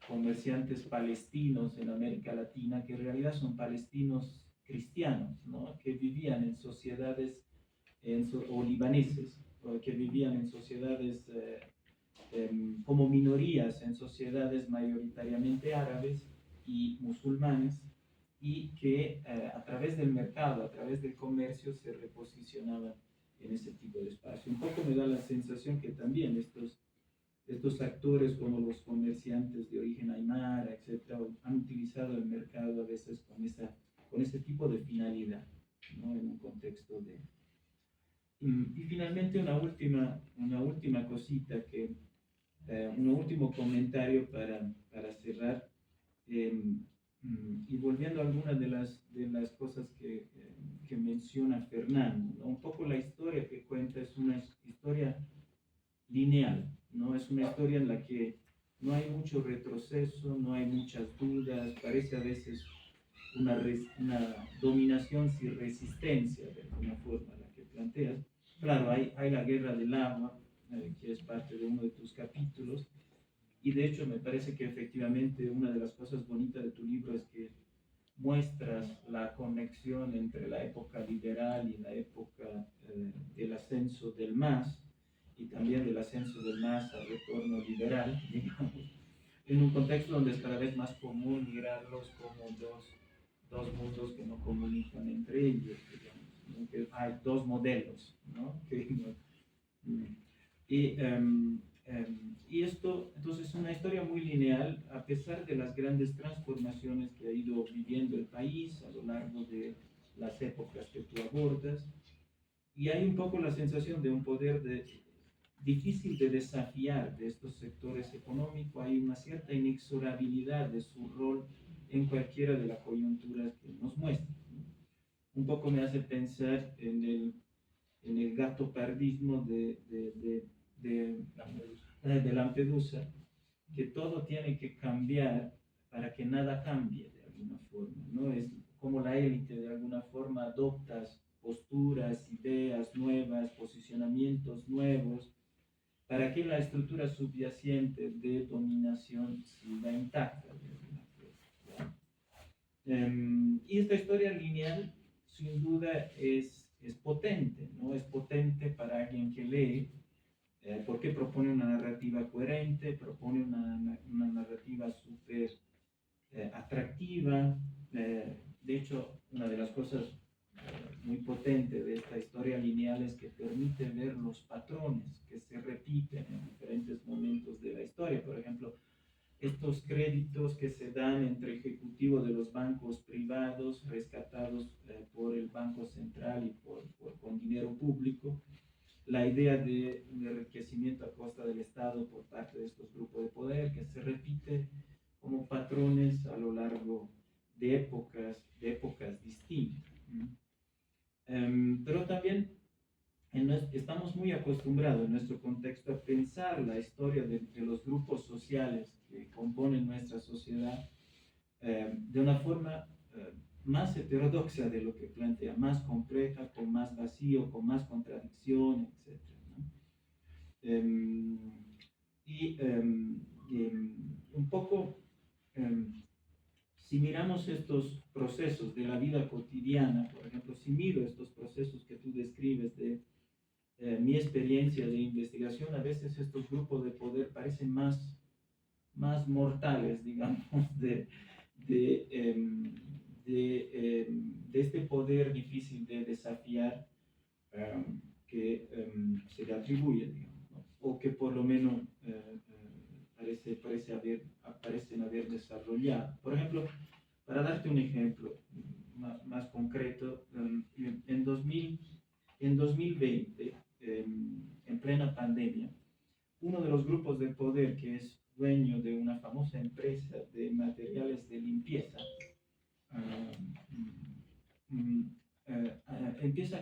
comerciantes palestinos en América Latina, que en realidad son palestinos cristianos, ¿no? Que vivían en sociedades, o libaneses, que vivían en sociedades como minorías, en sociedades mayoritariamente árabes y musulmanes, y que a través del mercado, a través del comercio, se reposicionaban en ese tipo de espacio. Un poco me da la sensación que también estos actores como los comerciantes de origen aymara, etcétera, han utilizado el mercado a veces con ese tipo de finalidad, ¿no? En un contexto de... Y finalmente una última cosita, un último comentario para cerrar, y volviendo a algunas de las cosas que menciona Fernando, ¿no? Un poco la historia que cuenta es una historia lineal, ¿no? Es una historia en la que no hay mucho retroceso, no hay muchas dudas, parece a veces una dominación sin resistencia, de alguna forma, la que planteas. Claro, hay la guerra del agua, que es parte de uno de tus capítulos, y de hecho me parece que efectivamente una de las cosas bonitas de tu libro es que muestras la conexión entre la época liberal y la época del ascenso del MAS, y también del ascenso del MAS al retorno liberal, digamos, en un contexto donde es cada vez más común mirarlos como dos mundos que no comunican entre ellos, digamos, ¿no? Que hay dos modelos, ¿no? Y esto, entonces, es una historia muy lineal, a pesar de las grandes transformaciones que ha ido viviendo el país a lo largo de las épocas que tú abordas, y hay un poco la sensación de un poder difícil de desafiar de estos sectores económicos. Hay una cierta inexorabilidad de su rol en cualquiera de las coyunturas que nos muestran, ¿no? Un poco me hace pensar en el gato pardismo de Lampedusa, que todo tiene que cambiar para que nada cambie de alguna forma, ¿no? Es como la élite de alguna forma adopta posturas, ideas nuevas, posicionamientos nuevos, para que la estructura subyacente de dominación siga intacta de alguna forma, ¿no? Y esta historia lineal, sin duda, es potente, ¿no? Es potente para alguien que lee, porque propone una narrativa coherente, propone una narrativa súper atractiva. De hecho, una de las cosas muy potentes de esta historia lineal es que permite ver los patrones que se repiten en diferentes momentos de la historia. Por ejemplo, estos créditos que se dan entre ejecutivos de los bancos privados rescatados por el Banco Central y con dinero público, la idea de un enriquecimiento a costa del Estado por parte de estos grupos de poder que se repite como patrones a lo largo de épocas distintas. Pero también estamos muy acostumbrados en nuestro contexto a pensar la historia de los grupos sociales que componen nuestra sociedad de una forma más heterodoxa de lo que plantea, más compleja, con más vacío, con más contradicción, etc., ¿no? Un poco, si miramos estos procesos de la vida cotidiana, por ejemplo, si miro estos procesos que tú describes de mi experiencia de investigación, a veces estos grupos de poder parecen más mortales, digamos, de este poder difícil de desafiar, que se le atribuye, digamos, ¿no? O que por lo menos parecen haber desarrollado. Por ejemplo, para darte un ejemplo más concreto, en 2020, en plena pandemia, uno de los grupos de poder que es dueño de una famosa empresa de materiales de limpieza,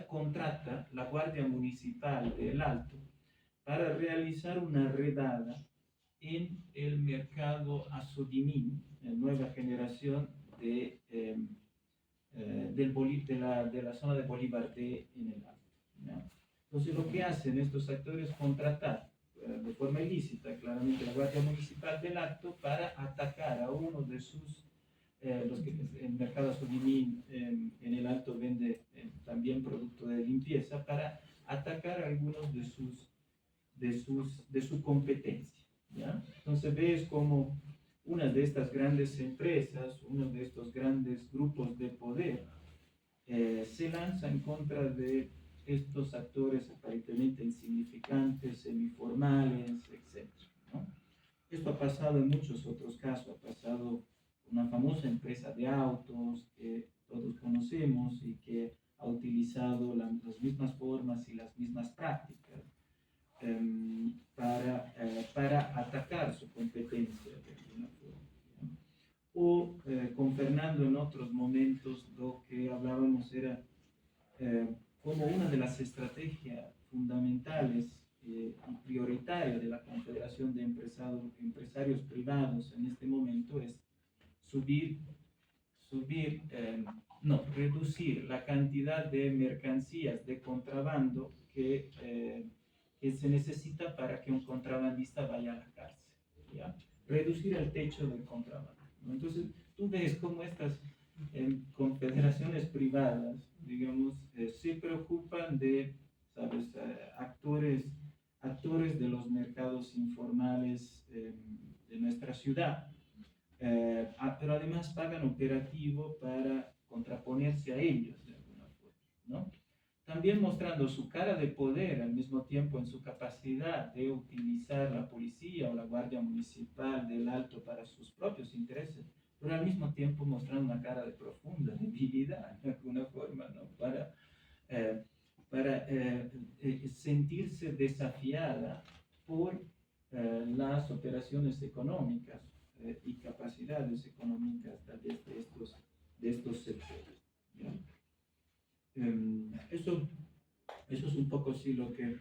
contrata la Guardia Municipal del Alto para realizar una redada en el mercado Asodimín, nueva generación de la zona de Bolívar D en el Alto, ¿no? Entonces lo que hacen estos actores es contratar de forma ilícita, claramente, la Guardia Municipal del Alto para atacar a uno de los que el mercado Asodimín en el Alto vende también producto de limpieza, para atacar a algunos de su competencia, ¿ya? Entonces ves como una de estas grandes empresas, uno de estos grandes grupos de poder, se lanza en contra de estos actores aparentemente insignificantes, semiformales, etc., ¿no? Esto ha pasado en muchos otros casos, ha pasado con una famosa empresa de autos que todos conocemos y que ha utilizado las mismas formas y las mismas prácticas para atacar su competencia de alguna forma, ¿no? O con Fernando en otros momentos lo que hablábamos era como una de las estrategias fundamentales y prioritarias de la Confederación de Empresarios Privados en este momento es reducir la cantidad de mercancías de contrabando que se necesita para que un contrabandista vaya a la cárcel, ¿ya? Reducir el techo del contrabando, ¿no? Entonces, tú ves cómo estas confederaciones privadas, digamos, se preocupan de, ¿sabes?, actores de los mercados informales de nuestra ciudad, pero además pagan operativo para contraponerse a ellos de alguna forma, ¿no? También mostrando su cara de poder al mismo tiempo en su capacidad de utilizar la policía o la guardia municipal del Alto para sus propios intereses, pero al mismo tiempo mostrando una cara de profunda debilidad de alguna forma, ¿no? Para sentirse desafiada por las operaciones económicas y capacidades económicas tal vez de estos sectores, ¿ya? Eso es un poco sí lo que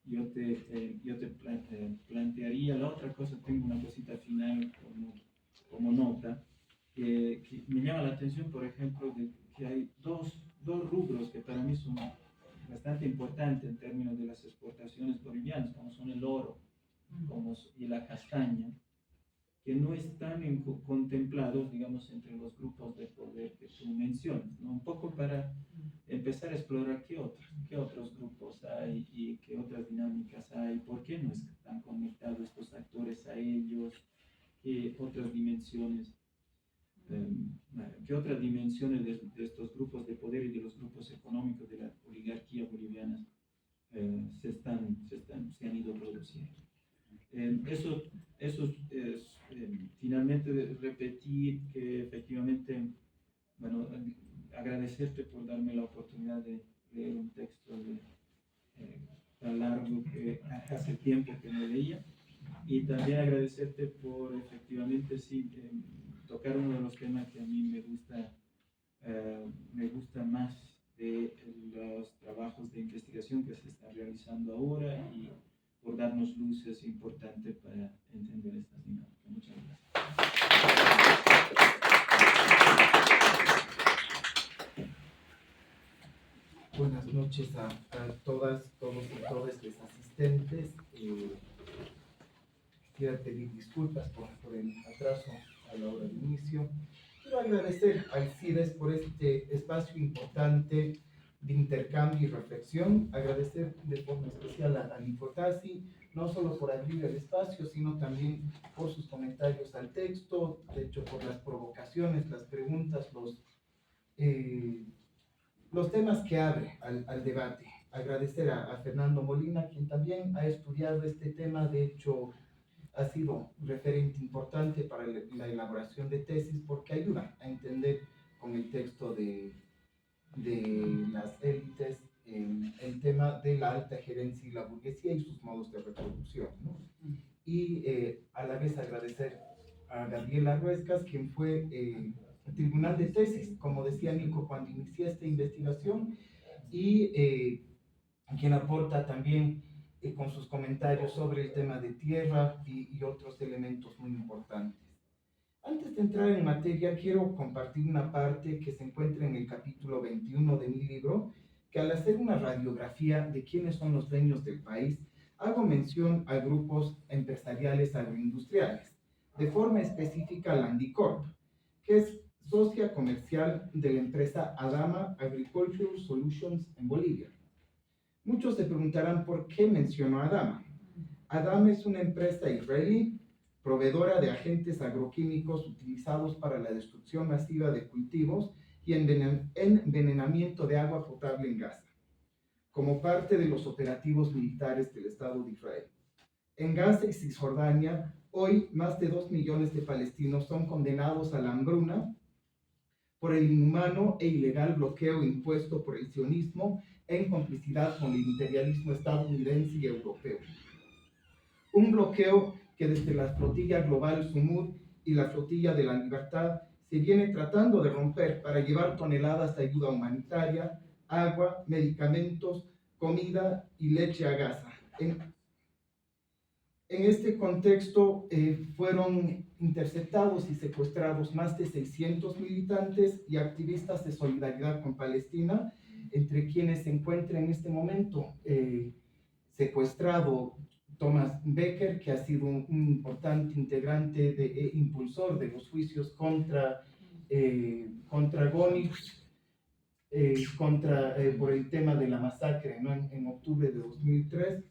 yo te plantearía. La otra cosa, tengo una cosita final como nota, que me llama la atención, por ejemplo, de que hay dos rubros que para mí son bastante importantes en términos de las exportaciones bolivianas, como son el oro y la castaña, que no están contemplados, digamos, entre los grupos de poder que tú mencionas, ¿no? Un poco para empezar a explorar qué otros grupos hay y qué otras dinámicas hay, por qué no están conectados estos actores a ellos, qué otras dimensiones de estos grupos de poder y de los grupos económicos de la oligarquía boliviana se han ido produciendo. Eso es finalmente repetir que efectivamente, bueno, agradecerte por darme la oportunidad de leer un texto tan largo que hace tiempo que no leía, y también agradecerte por efectivamente sí, tocar uno de los temas que a mí me gusta más de los trabajos de investigación que se están realizando ahora, y por darnos luces importantes para entender estas dinámicas. Muchas gracias. Buenas noches a todas, todos y todas los asistentes. Quisiera pedir disculpas por el atraso a la hora de inicio. Quiero agradecer al CIDES por este espacio importante de intercambio y reflexión. Agradecer de forma especial a Infotasi, no solo por abrir el espacio, sino también por sus comentarios al texto, de hecho por las provocaciones, las preguntas, los temas que abre al debate. Agradecer a Fernando Molina, quien también ha estudiado este tema, de hecho ha sido referente importante para la elaboración de tesis, porque ayuda a entender con el texto de las élites el tema de la alta gerencia y la burguesía y sus modos de reproducción, ¿no? Y a la vez agradecer a Gabriela Ruescas, quien fue tribunal de tesis, como decía Nico cuando inicié esta investigación, y quien aporta también con sus comentarios sobre el tema de tierra y otros elementos muy importantes. Antes de entrar en materia, quiero compartir una parte que se encuentra en el capítulo 21 de mi libro, que al hacer una radiografía de quiénes son los dueños del país, hago mención a grupos empresariales agroindustriales, de forma específica a la Andicorp, que es socia comercial de la empresa Adama Agricultural Solutions en Bolivia. Muchos se preguntarán por qué menciono a Adama. Adama es una empresa israelí, proveedora de agentes agroquímicos utilizados para la destrucción masiva de cultivos y envenenamiento de agua potable en Gaza. como parte de los operativos militares del Estado de Israel. En Gaza y Cisjordania, hoy más de 2 millones de palestinos son condenados a la hambruna por el inhumano e ilegal bloqueo impuesto por el sionismo en complicidad con el imperialismo estadounidense y europeo. Un bloqueo que desde la flotilla global Sumud y la flotilla de la libertad se viene tratando de romper para llevar toneladas de ayuda humanitaria, agua, medicamentos, comida y leche a Gaza. En este contexto fueron interceptados y secuestrados más de 600 militantes y activistas de solidaridad con Palestina, entre quienes se encuentra en este momento secuestrado Thomas Becker, que ha sido un importante integrante e impulsor de los juicios contra Goni, por el tema de la masacre, ¿no? en octubre de 2003.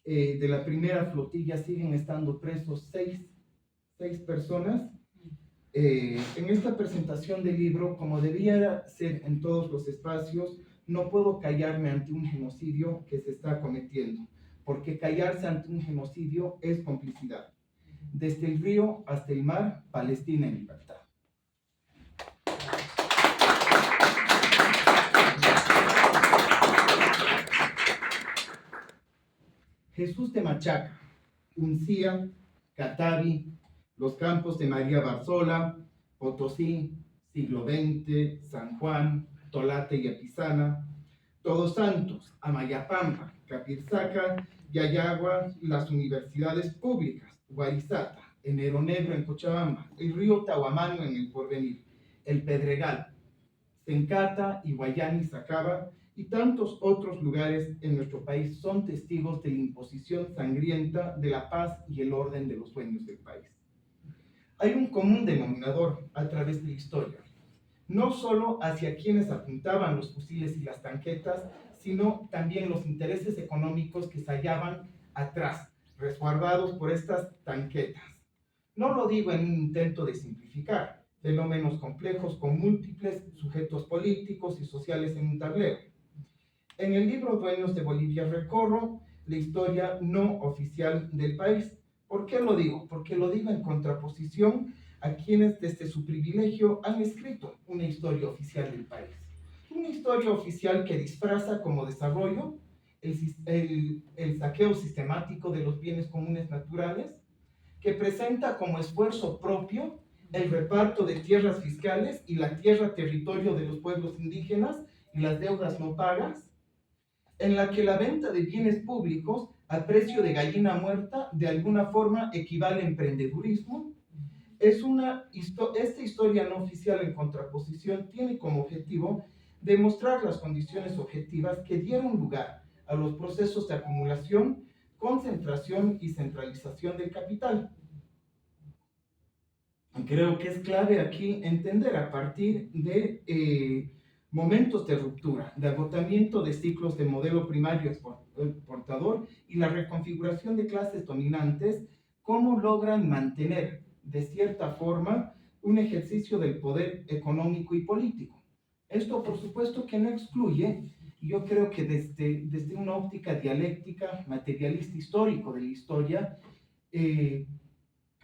De la primera flotilla siguen estando presos seis personas. En esta presentación del libro, como debía ser en todos los espacios, no puedo callarme ante un genocidio que se está cometiendo, porque callarse ante un genocidio es complicidad. Desde el río hasta el mar, Palestina en libertad. Jesús de Machaca, Uncía, Catavi, los campos de María Barzola, Potosí, siglo XX, San Juan, Tolate y Apizana, Todos Santos, Amayapampa, Capirzaca, Yayagua, las universidades públicas, Guarizata, Enero Negro en Cochabamba, el río Tahuamano en El Porvenir, el Pedregal, Sencata, Iguayani, Sacaba y tantos otros lugares en nuestro país son testigos de la imposición sangrienta de la paz y el orden de los dueños del país. Hay un común denominador a través de la historia, no solo hacia quienes apuntaban los fusiles y las tanquetas, sino también los intereses económicos que se hallaban atrás, resguardados por estas tanquetas. No lo digo en un intento de simplificar, fenómenos complejos con múltiples sujetos políticos y sociales en un tablero. En el libro Dueños de Bolivia recorro la historia no oficial del país. ¿Por qué lo digo? Porque lo digo en contraposición a quienes desde su privilegio han escrito una historia oficial del país. Una historia oficial que disfraza como desarrollo el saqueo sistemático de los bienes comunes naturales, que presenta como esfuerzo propio el reparto de tierras fiscales y la tierra territorio de los pueblos indígenas y las deudas no pagas, en la que la venta de bienes públicos al precio de gallina muerta de alguna forma equivale a emprendedurismo. Esta historia no oficial en contraposición tiene como objetivo demostrar las condiciones objetivas que dieron lugar a los procesos de acumulación, concentración y centralización del capital. Creo que es clave aquí entender a partir de momentos de ruptura, de agotamiento de ciclos de modelo primario exportador y la reconfiguración de clases dominantes, cómo logran mantener de cierta forma un ejercicio del poder económico y político. Esto, por supuesto, que no excluye, yo creo que desde una óptica dialéctica, materialista histórico de la historia,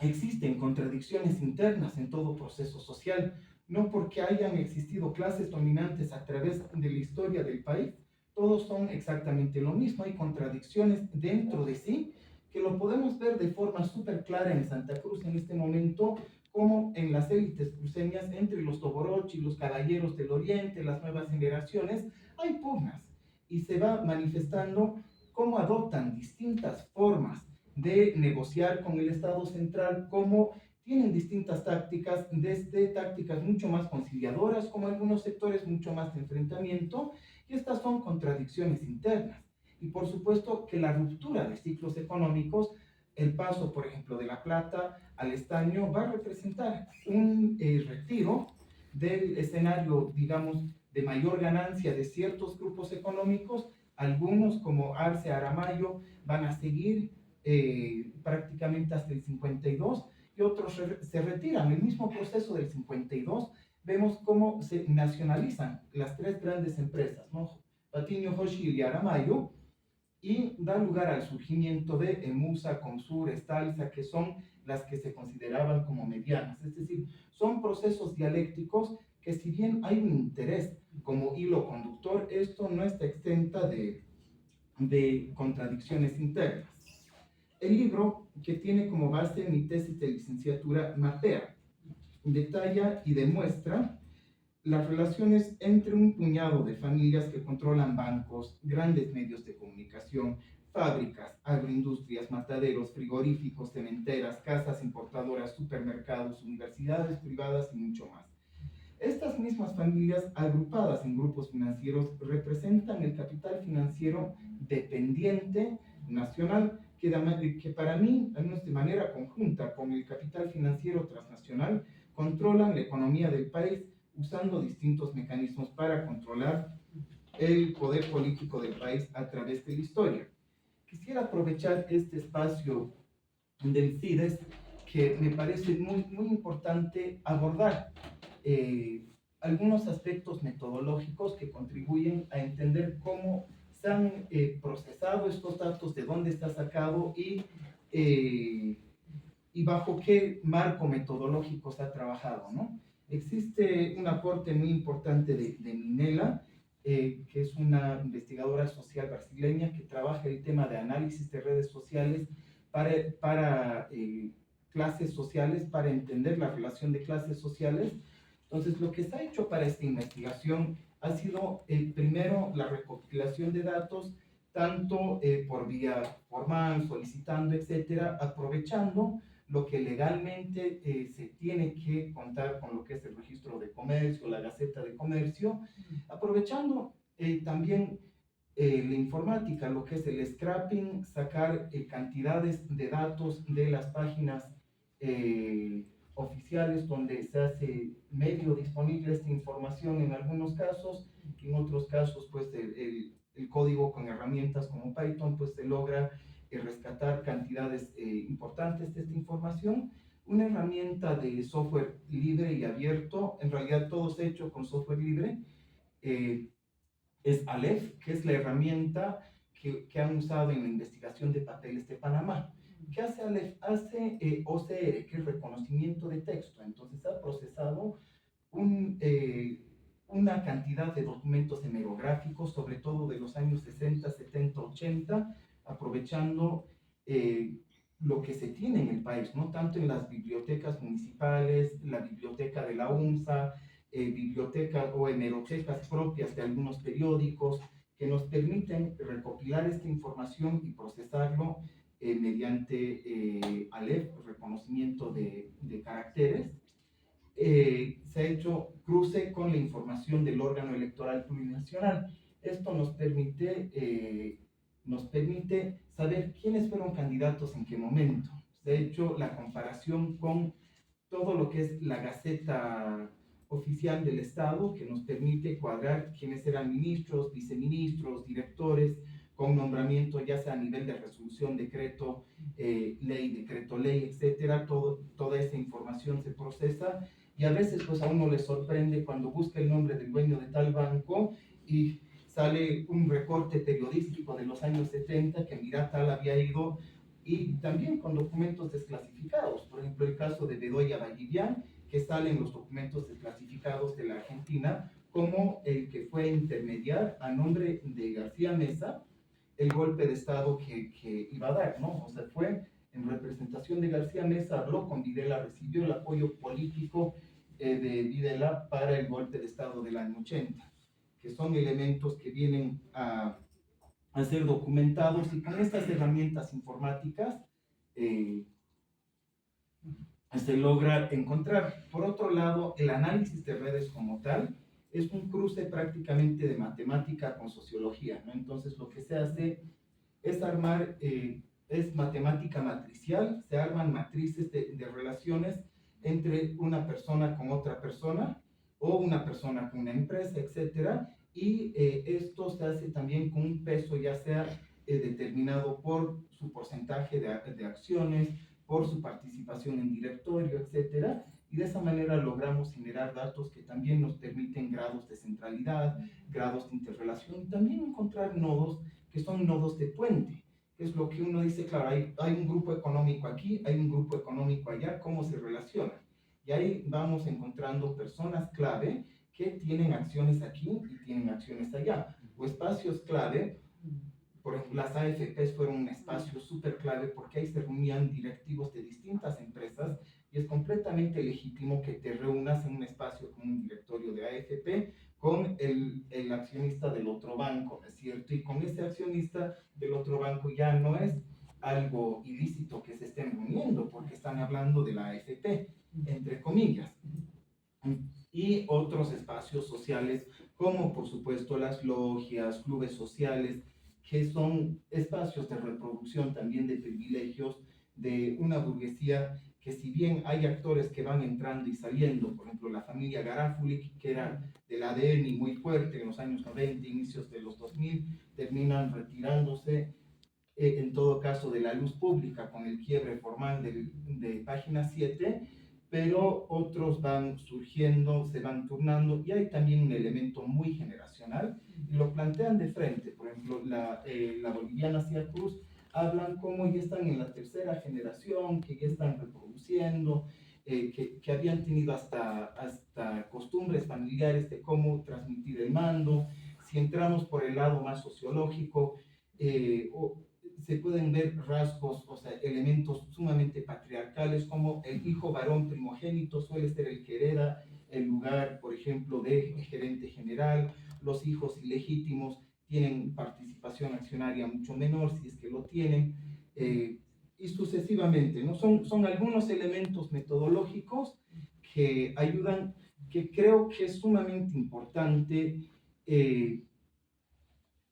existen contradicciones internas en todo proceso social. No porque hayan existido clases dominantes a través de la historia del país, todos son exactamente lo mismo. Hay contradicciones dentro de sí que lo podemos ver de forma súper clara en Santa Cruz en este momento, como en las élites cruceñas entre los Toborochi, los caballeros del Oriente, las nuevas generaciones, hay pugnas y se va manifestando cómo adoptan distintas formas de negociar con el Estado central, cómo tienen distintas tácticas, desde tácticas mucho más conciliadoras, como algunos sectores mucho más de enfrentamiento, y estas son contradicciones internas. Y por supuesto que la ruptura de ciclos económicos, el paso, por ejemplo, de la plata al estaño, va a representar un retiro del escenario, digamos, de mayor ganancia de ciertos grupos económicos. Algunos, como Arce, Aramayo, van a seguir prácticamente hasta el 52, y otros se retiran. El mismo proceso del 52, vemos cómo se nacionalizan las tres grandes empresas, ¿no? Patiño, Hoshi y Aramayo, y da lugar al surgimiento de Emusa, Comsur, Estalza, que son las que se consideraban como medianas. Es decir, son procesos dialécticos que, si bien hay un interés como hilo conductor, esto no está exenta de contradicciones internas. El libro, que tiene como base mi tesis de licenciatura, mapea, detalla y demuestra las relaciones entre un puñado de familias que controlan bancos, grandes medios de comunicación, fábricas, agroindustrias, mataderos, frigoríficos, cementeras, casas importadoras, supermercados, universidades privadas y mucho más. Estas mismas familias, agrupadas en grupos financieros, representan el capital financiero dependiente nacional que para mí, al menos de manera conjunta con el capital financiero transnacional, controlan la economía del país usando distintos mecanismos para controlar el poder político del país a través de la historia. Quisiera aprovechar este espacio del CIDES, que me parece muy importante abordar algunos aspectos metodológicos que contribuyen a entender cómo se han procesado estos datos, de dónde está sacado y bajo qué marco metodológico se ha trabajado, ¿no? Existe un aporte muy importante de Minela, que es una investigadora social brasileña que trabaja el tema de análisis de redes sociales para clases sociales, para entender la relación de clases sociales. Entonces, lo que se ha hecho para esta investigación ha sido, primero, la recopilación de datos, tanto por vía formal, solicitando, etcétera, aprovechando lo que legalmente se tiene que contar con lo que es el registro de comercio, la Gaceta de Comercio, aprovechando también la informática, lo que es el scrapping, sacar cantidades de datos de las páginas oficiales donde se hace medio disponible esta información en algunos casos, en otros casos pues el código con herramientas como Python pues se logra rescatar cantidades importantes de esta información. Una herramienta de software libre y abierto, en realidad todo es hecho con software libre, es Aleph, que es la herramienta que han usado en la investigación de papeles de Panamá. ¿Qué hace Aleph? Hace OCR, que es reconocimiento de texto. Entonces ha procesado una cantidad de documentos hemerográficos, sobre todo de los años 60, 70, 80, aprovechando lo que se tiene en el país, ¿no? Tanto en las bibliotecas municipales, la biblioteca de la UNSA, bibliotecas o hemerotecas propias de algunos periódicos, que nos permiten recopilar esta información y procesarlo mediante Aleph, reconocimiento de caracteres. Se ha hecho cruce con la información del órgano electoral plurinacional. Esto nos permite saber quiénes fueron candidatos en qué momento. Se ha hecho la comparación con todo lo que es la Gaceta Oficial del Estado, que nos permite cuadrar quiénes eran ministros, viceministros, directores, con nombramiento ya sea a nivel de resolución, decreto, ley, decreto, ley, etcétera. Toda esa información se procesa y a veces pues a uno le sorprende cuando busca el nombre del dueño de tal banco y sale un recorte periodístico de los años 70 que mira tal había ido, y también con documentos desclasificados. Por ejemplo, el caso de Bedoya Vallivian, que salen los documentos desclasificados de la Argentina como el que fue a intermediar a nombre de García Meza el golpe de Estado que iba a dar, ¿no? O sea, fue en representación de García Meza, habló con Videla, recibió el apoyo político de Videla para el golpe de Estado del año 80, que son elementos que vienen a ser documentados, y con estas herramientas informáticas se logra encontrar. Por otro lado, el análisis de redes como tal es un cruce prácticamente de matemática con sociología, ¿no? Entonces lo que se hace es armar, es matemática matricial, se arman matrices de relaciones entre una persona con otra persona o una persona con una empresa, etcétera, y esto se hace también con un peso ya sea determinado por su porcentaje de acciones, por su participación en directorio, etcétera, y de esa manera logramos generar datos que también nos permiten grados de centralidad, grados de interrelación y también encontrar nodos que son nodos de puente. Es lo que uno dice, claro, hay un grupo económico aquí, hay un grupo económico allá, ¿cómo se relacionan? Y ahí vamos encontrando personas clave que tienen acciones aquí y tienen acciones allá, o espacios clave. Por ejemplo, las AFPs fueron un espacio súper clave porque ahí se reunían directivos de distintas empresas y es completamente legítimo que te reúnas en un espacio con un directorio de AFP con el accionista del otro banco, ¿no es cierto? Y con ese accionista del otro banco ya no es algo ilícito que se estén reuniendo porque están hablando de la AFP, entre comillas. Y otros espacios sociales como por supuesto las logias, clubes sociales, que son espacios de reproducción también de privilegios de una burguesía que si bien hay actores que van entrando y saliendo, por ejemplo la familia Garafuli, que era del ADN muy fuerte en los años 90, inicios de los 2000, terminan retirándose en todo caso de la luz pública con el quiebre formal de Página 7, pero otros van surgiendo, se van turnando y hay también un elemento muy generacional y lo plantean de frente. Por ejemplo, la boliviana Cia Cruz hablan como ya están en la tercera generación, que ya están reproduciendo, que habían tenido hasta costumbres familiares de cómo transmitir el mando. Si entramos por el lado más sociológico, se pueden ver rasgos, o sea, elementos sumamente patriarcales, como el hijo varón primogénito suele ser el que hereda el lugar, por ejemplo, de gerente general. Los hijos ilegítimos tienen participación accionaria mucho menor, si es que lo tienen, y sucesivamente, ¿no? Son algunos elementos metodológicos que ayudan, que creo que es sumamente importante,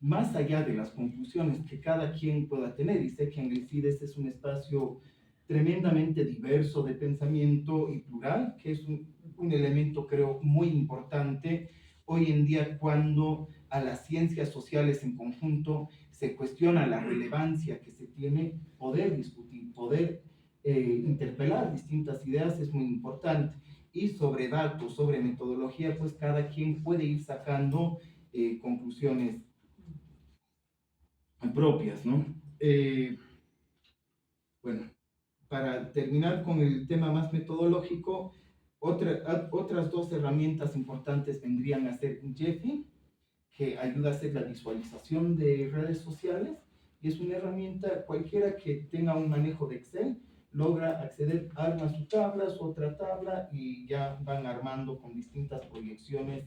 más allá de las conclusiones que cada quien pueda tener, y sé que en el CIDES es un espacio tremendamente diverso de pensamiento y plural, que es un elemento creo muy importante hoy en día cuando a las ciencias sociales en conjunto se cuestiona la relevancia que se tiene, poder discutir, poder interpelar distintas ideas es muy importante, y sobre datos, sobre metodología, pues cada quien puede ir sacando conclusiones propias, ¿no? Bueno, para terminar con el tema más metodológico, otras dos herramientas importantes vendrían a ser Gephi, que ayuda a hacer la visualización de redes sociales, y es una herramienta, cualquiera que tenga un manejo de Excel, logra acceder, arma su tabla, su otra tabla, y ya van armando con distintas proyecciones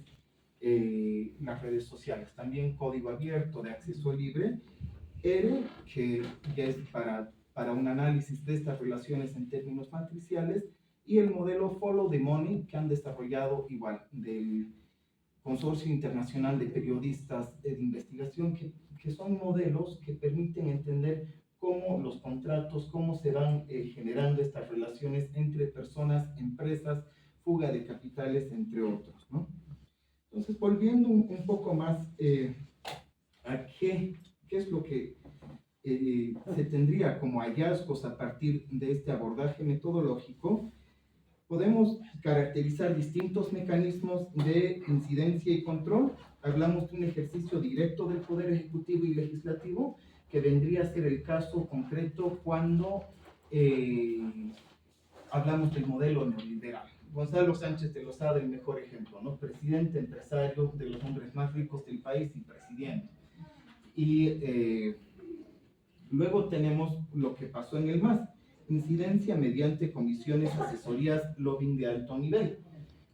las redes sociales. También código abierto de acceso libre, R, que ya es para un análisis de estas relaciones en términos matriciales, y el modelo Follow the Money, que han desarrollado igual del Consorcio Internacional de Periodistas de Investigación, que son modelos que permiten entender cómo los contratos, cómo se van generando estas relaciones entre personas, empresas, fuga de capitales, entre otros, ¿no? Entonces, volviendo un poco más a qué es lo que se tendría como hallazgos a partir de este abordaje metodológico, podemos caracterizar distintos mecanismos de incidencia y control. Hablamos de un ejercicio directo del Poder Ejecutivo y Legislativo, que vendría a ser el caso concreto cuando hablamos del modelo neoliberal. Gonzalo Sánchez de Lozada, el mejor ejemplo, ¿no? Presidente, empresario, de los hombres más ricos del país y presidente. Y luego tenemos lo que pasó en el MAS, incidencia mediante comisiones, asesorías, lobbying de alto nivel.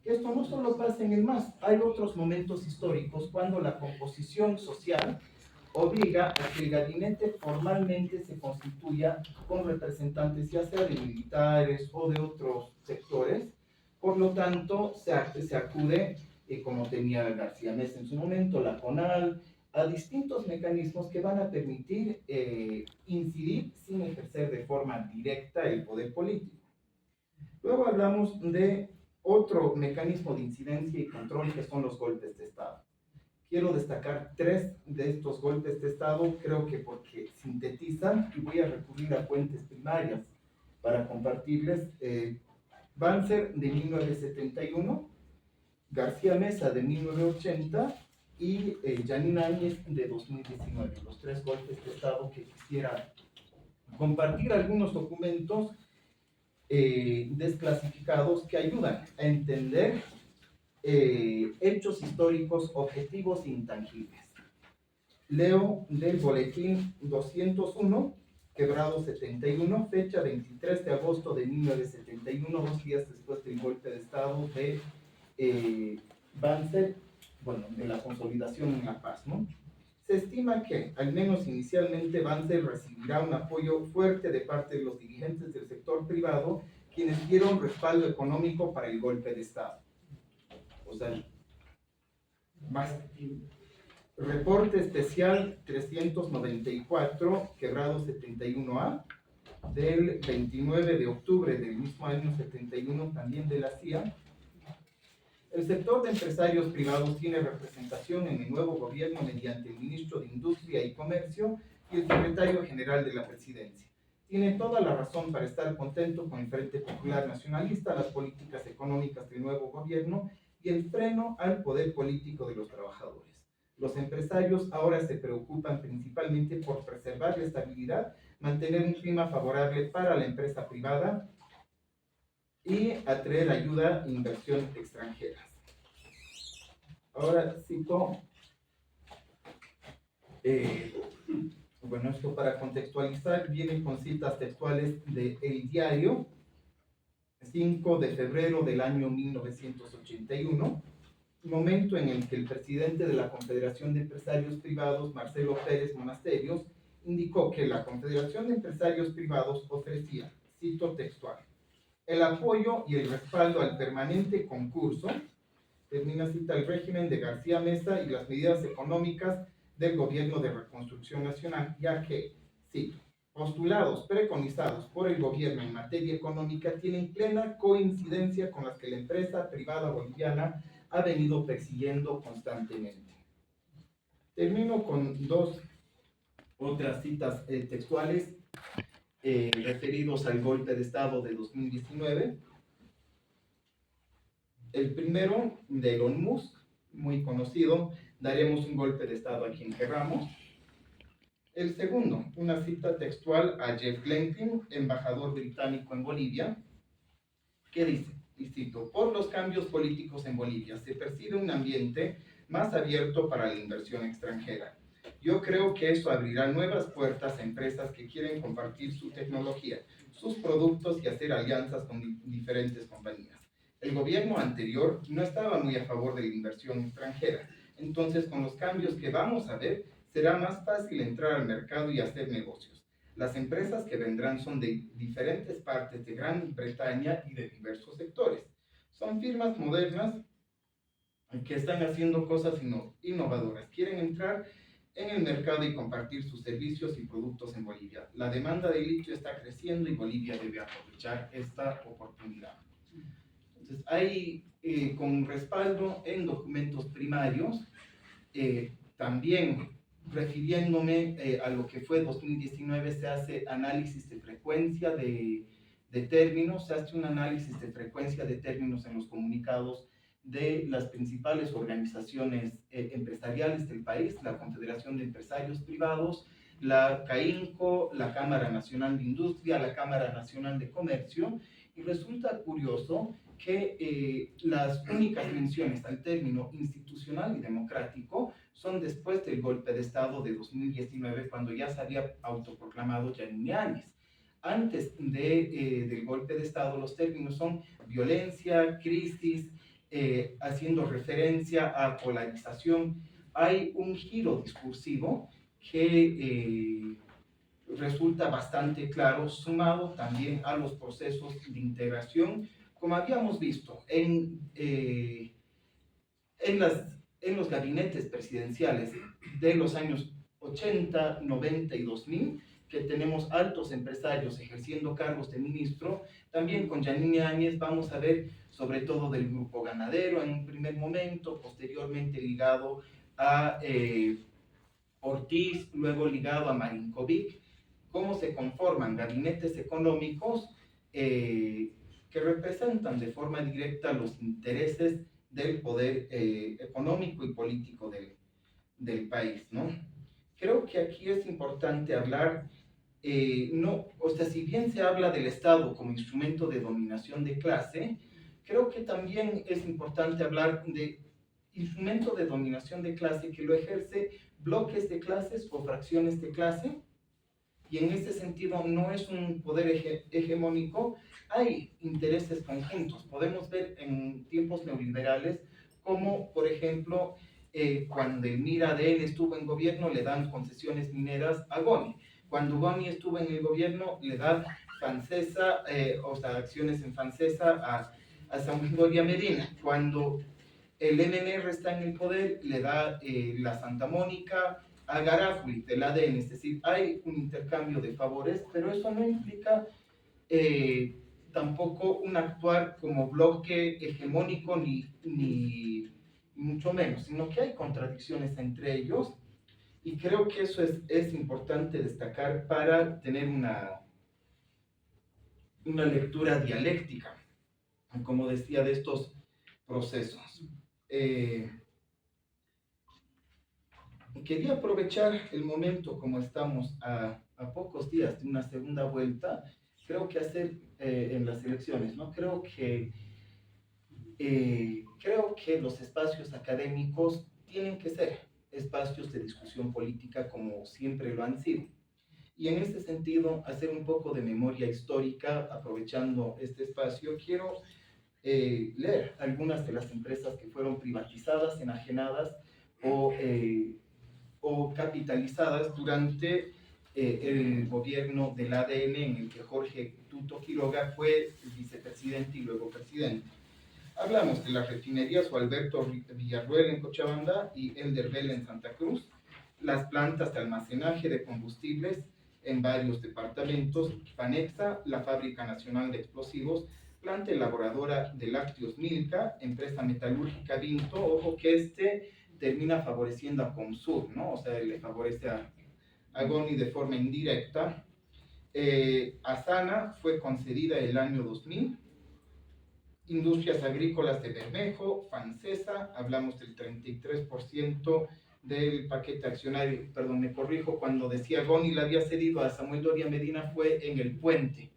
Esto no solo pasa en el MAS, hay otros momentos históricos cuando la composición social obliga a que el gabinete formalmente se constituya con representantes ya sea de militares o de otros sectores. Por lo tanto, se acude, como tenía García Mesa en su momento, la CONAL, a distintos mecanismos que van a permitir incidir sin ejercer de forma directa el poder político. Luego hablamos de otro mecanismo de incidencia y control, que son los golpes de Estado. Quiero destacar 3 de estos golpes de Estado, creo que porque sintetizan, y voy a recurrir a fuentes primarias para compartirles Banzer de 1971, García Mesa de 1980 y Yanina Áñez de 2019. Los tres golpes de Estado que quisiera compartir algunos documentos desclasificados que ayudan a entender hechos históricos objetivos e intangibles. Leo del boletín 201, Quebrado 71, fecha 23 de agosto de 1971, 2 días después del golpe de Estado de Banzer, bueno, de la consolidación en La Paz, ¿no? Se estima que, al menos inicialmente, Banzer recibirá un apoyo fuerte de parte de los dirigentes del sector privado, quienes dieron respaldo económico para el golpe de Estado. O sea, más. Reporte especial 394, Quebrado 71A, del 29 de octubre del mismo año 71, también de la CIA. El sector de empresarios privados tiene representación en el nuevo gobierno mediante el ministro de Industria y Comercio y el secretario general de la Presidencia. Tiene toda la razón para estar contento con el Frente Popular Nacionalista, las políticas económicas del nuevo gobierno y el freno al poder político de los trabajadores. Los empresarios ahora se preocupan principalmente por preservar la estabilidad, mantener un clima favorable para la empresa privada y atraer ayuda e inversión extranjeras. Ahora cito, bueno, esto para contextualizar, vienen con citas textuales de El Diario, 5 de febrero del año 1981, momento en el que el presidente de la Confederación de Empresarios Privados, Marcelo Pérez Monasterios, indicó que la Confederación de Empresarios Privados ofrecía, cito textual, el apoyo y el respaldo al permanente concurso, termina cita, el régimen de García Mesa y las medidas económicas del Gobierno de Reconstrucción Nacional, ya que, cito, postulados preconizados por el gobierno en materia económica tienen plena coincidencia con las que la empresa privada boliviana ha venido persiguiendo constantemente. Termino con dos otras citas textuales referidos al golpe de Estado de 2019. El primero, de Elon Musk, muy conocido, daremos un golpe de Estado a quien querramos. El segundo, una cita textual a Jeff Glenkin, embajador británico en Bolivia, que dice, y cito, por los cambios políticos en Bolivia se percibe un ambiente más abierto para la inversión extranjera. Yo creo que eso abrirá nuevas puertas a empresas que quieren compartir su tecnología, sus productos y hacer alianzas con diferentes compañías. El gobierno anterior no estaba muy a favor de la inversión extranjera, entonces con los cambios que vamos a ver, será más fácil entrar al mercado y hacer negocios. Las empresas que vendrán son de diferentes partes de Gran Bretaña y de diversos sectores. Son firmas modernas que están haciendo cosas innovadoras. Quieren entrar en el mercado y compartir sus servicios y productos en Bolivia. La demanda de litio está creciendo y Bolivia debe aprovechar esta oportunidad. Entonces, hay con respaldo en documentos primarios, también refiriéndome a lo que fue 2019, se hace análisis de frecuencia de términos, se hace un análisis de frecuencia de términos en los comunicados de las principales organizaciones empresariales del país, la Confederación de Empresarios Privados, la CAINCO, la Cámara Nacional de Industria, la Cámara Nacional de Comercio, y resulta curioso que las únicas menciones al término institucional y democrático son después del golpe de Estado de 2019, cuando ya se había autoproclamado Yanine Áñez. Antes del golpe de Estado, los términos son violencia, crisis, haciendo referencia a polarización. Hay un giro discursivo que resulta bastante claro, sumado también a los procesos de integración, como habíamos visto en los gabinetes presidenciales de los años 80, 90 y 2000, que tenemos altos empresarios ejerciendo cargos de ministro. También con Yanine Áñez vamos a ver sobre todo del grupo ganadero en un primer momento, posteriormente ligado a Ortiz, luego ligado a Marinkovic, cómo se conforman gabinetes económicos que representan de forma directa los intereses del poder económico y político del país, ¿no? Creo que aquí es importante hablar, si bien se habla del Estado como instrumento de dominación de clase, creo que también es importante hablar de instrumento de dominación de clase que lo ejerce bloques de clases o fracciones de clase, y en ese sentido no es un poder hegemónico, hay intereses conjuntos. Podemos ver en tiempos neoliberales como, por ejemplo, cuando el MIR ADN estuvo en gobierno, le dan concesiones mineras a Goni. Cuando Goni estuvo en el gobierno, le dan Fancesa, acciones en Fancesa a Samuel Doria Medina. Cuando el MNR está en el poder, le da la Santa Mónica a Garafuli del ADN, es decir, hay un intercambio de favores, pero eso no implica tampoco un actuar como bloque hegemónico ni mucho menos, sino que hay contradicciones entre ellos, y creo que eso es importante destacar para tener una lectura dialéctica, como decía, de estos procesos. Quería aprovechar el momento, como estamos a pocos días de una segunda vuelta, creo que hacer en las elecciones, ¿no? Creo que los espacios académicos tienen que ser espacios de discusión política como siempre lo han sido. Y en este sentido, hacer un poco de memoria histórica, aprovechando este espacio, quiero leer algunas de las empresas que fueron privatizadas, enajenadas o capitalizadas durante el gobierno del ADN, en el que Jorge Tuto Quiroga fue vicepresidente y luego presidente. Hablamos de las refinerías Alberto Villarruel en Cochabamba y Elderbel en Santa Cruz, las plantas de almacenaje de combustibles en varios departamentos, Fanexa, la Fábrica Nacional de Explosivos, planta elaboradora de lácteos Milka, empresa metalúrgica Vinto, ojo que termina favoreciendo a Comsur, ¿no? O sea, le favorece a Goni de forma indirecta. Asana fue concedida el año 2000. Industrias Agrícolas de Bermejo, Fancesa, hablamos del 33% del paquete accionario, perdón, me corrijo, cuando decía Goni le había cedido a Samuel Doria Medina fue en el Puente,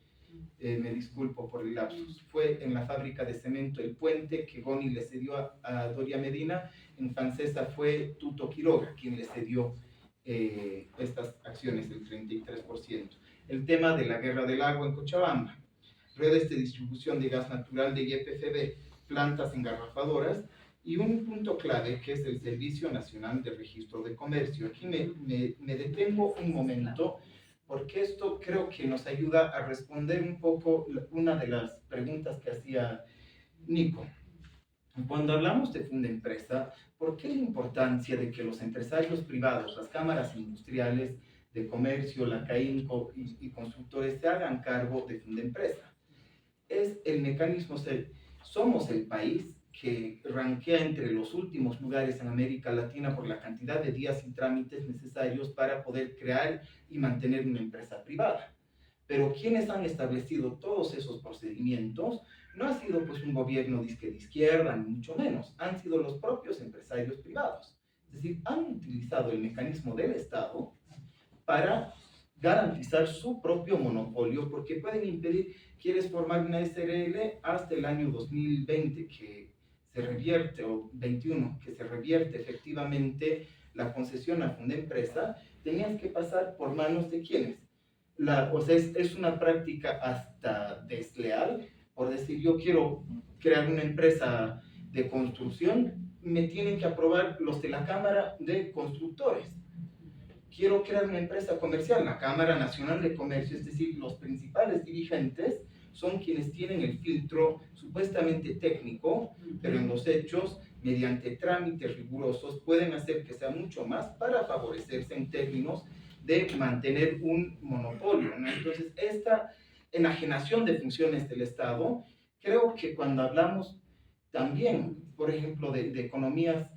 me disculpo por el lapsus, fue en la fábrica de cemento El Puente que Goni le cedió a Doria Medina. En Fancesa fue Tuto Quiroga quien le cedió estas acciones del 33%. El tema de la guerra del agua en Cochabamba, redes de distribución de gas natural de YPFB, plantas engarrafadoras, y un punto clave que es el Servicio Nacional de Registro de Comercio. Aquí me detengo un momento, porque esto creo que nos ayuda a responder un poco una de las preguntas que hacía Nico. Cuando hablamos de Fundempresa, ¿por qué la importancia de que los empresarios privados, las cámaras industriales de comercio, la CAINCO y constructores se hagan cargo de Fundempresa? Es el mecanismo, somos el país que rankea entre los últimos lugares en América Latina por la cantidad de días y trámites necesarios para poder crear y mantener una empresa privada. Pero quienes han establecido todos esos procedimientos no ha sido pues un gobierno de izquierda, ni mucho menos, han sido los propios empresarios privados. Es decir, han utilizado el mecanismo del Estado para garantizar su propio monopolio, porque pueden impedir, quieres formar una SRL hasta el año 2020, que se revierte, o 21, que se revierte efectivamente la concesión a Fundempresa, tenías que pasar por manos de quienes. Es una práctica hasta desleal, por decir, yo quiero crear una empresa de construcción, me tienen que aprobar los de la Cámara de Constructores. Quiero crear una empresa comercial, la Cámara Nacional de Comercio, es decir, los principales dirigentes son quienes tienen el filtro supuestamente técnico, pero en los hechos, mediante trámites rigurosos, pueden hacer que sea mucho más para favorecerse en términos de mantener un monopolio, ¿no? Entonces, esta enajenación de funciones del Estado, creo que cuando hablamos también, por ejemplo, de economías,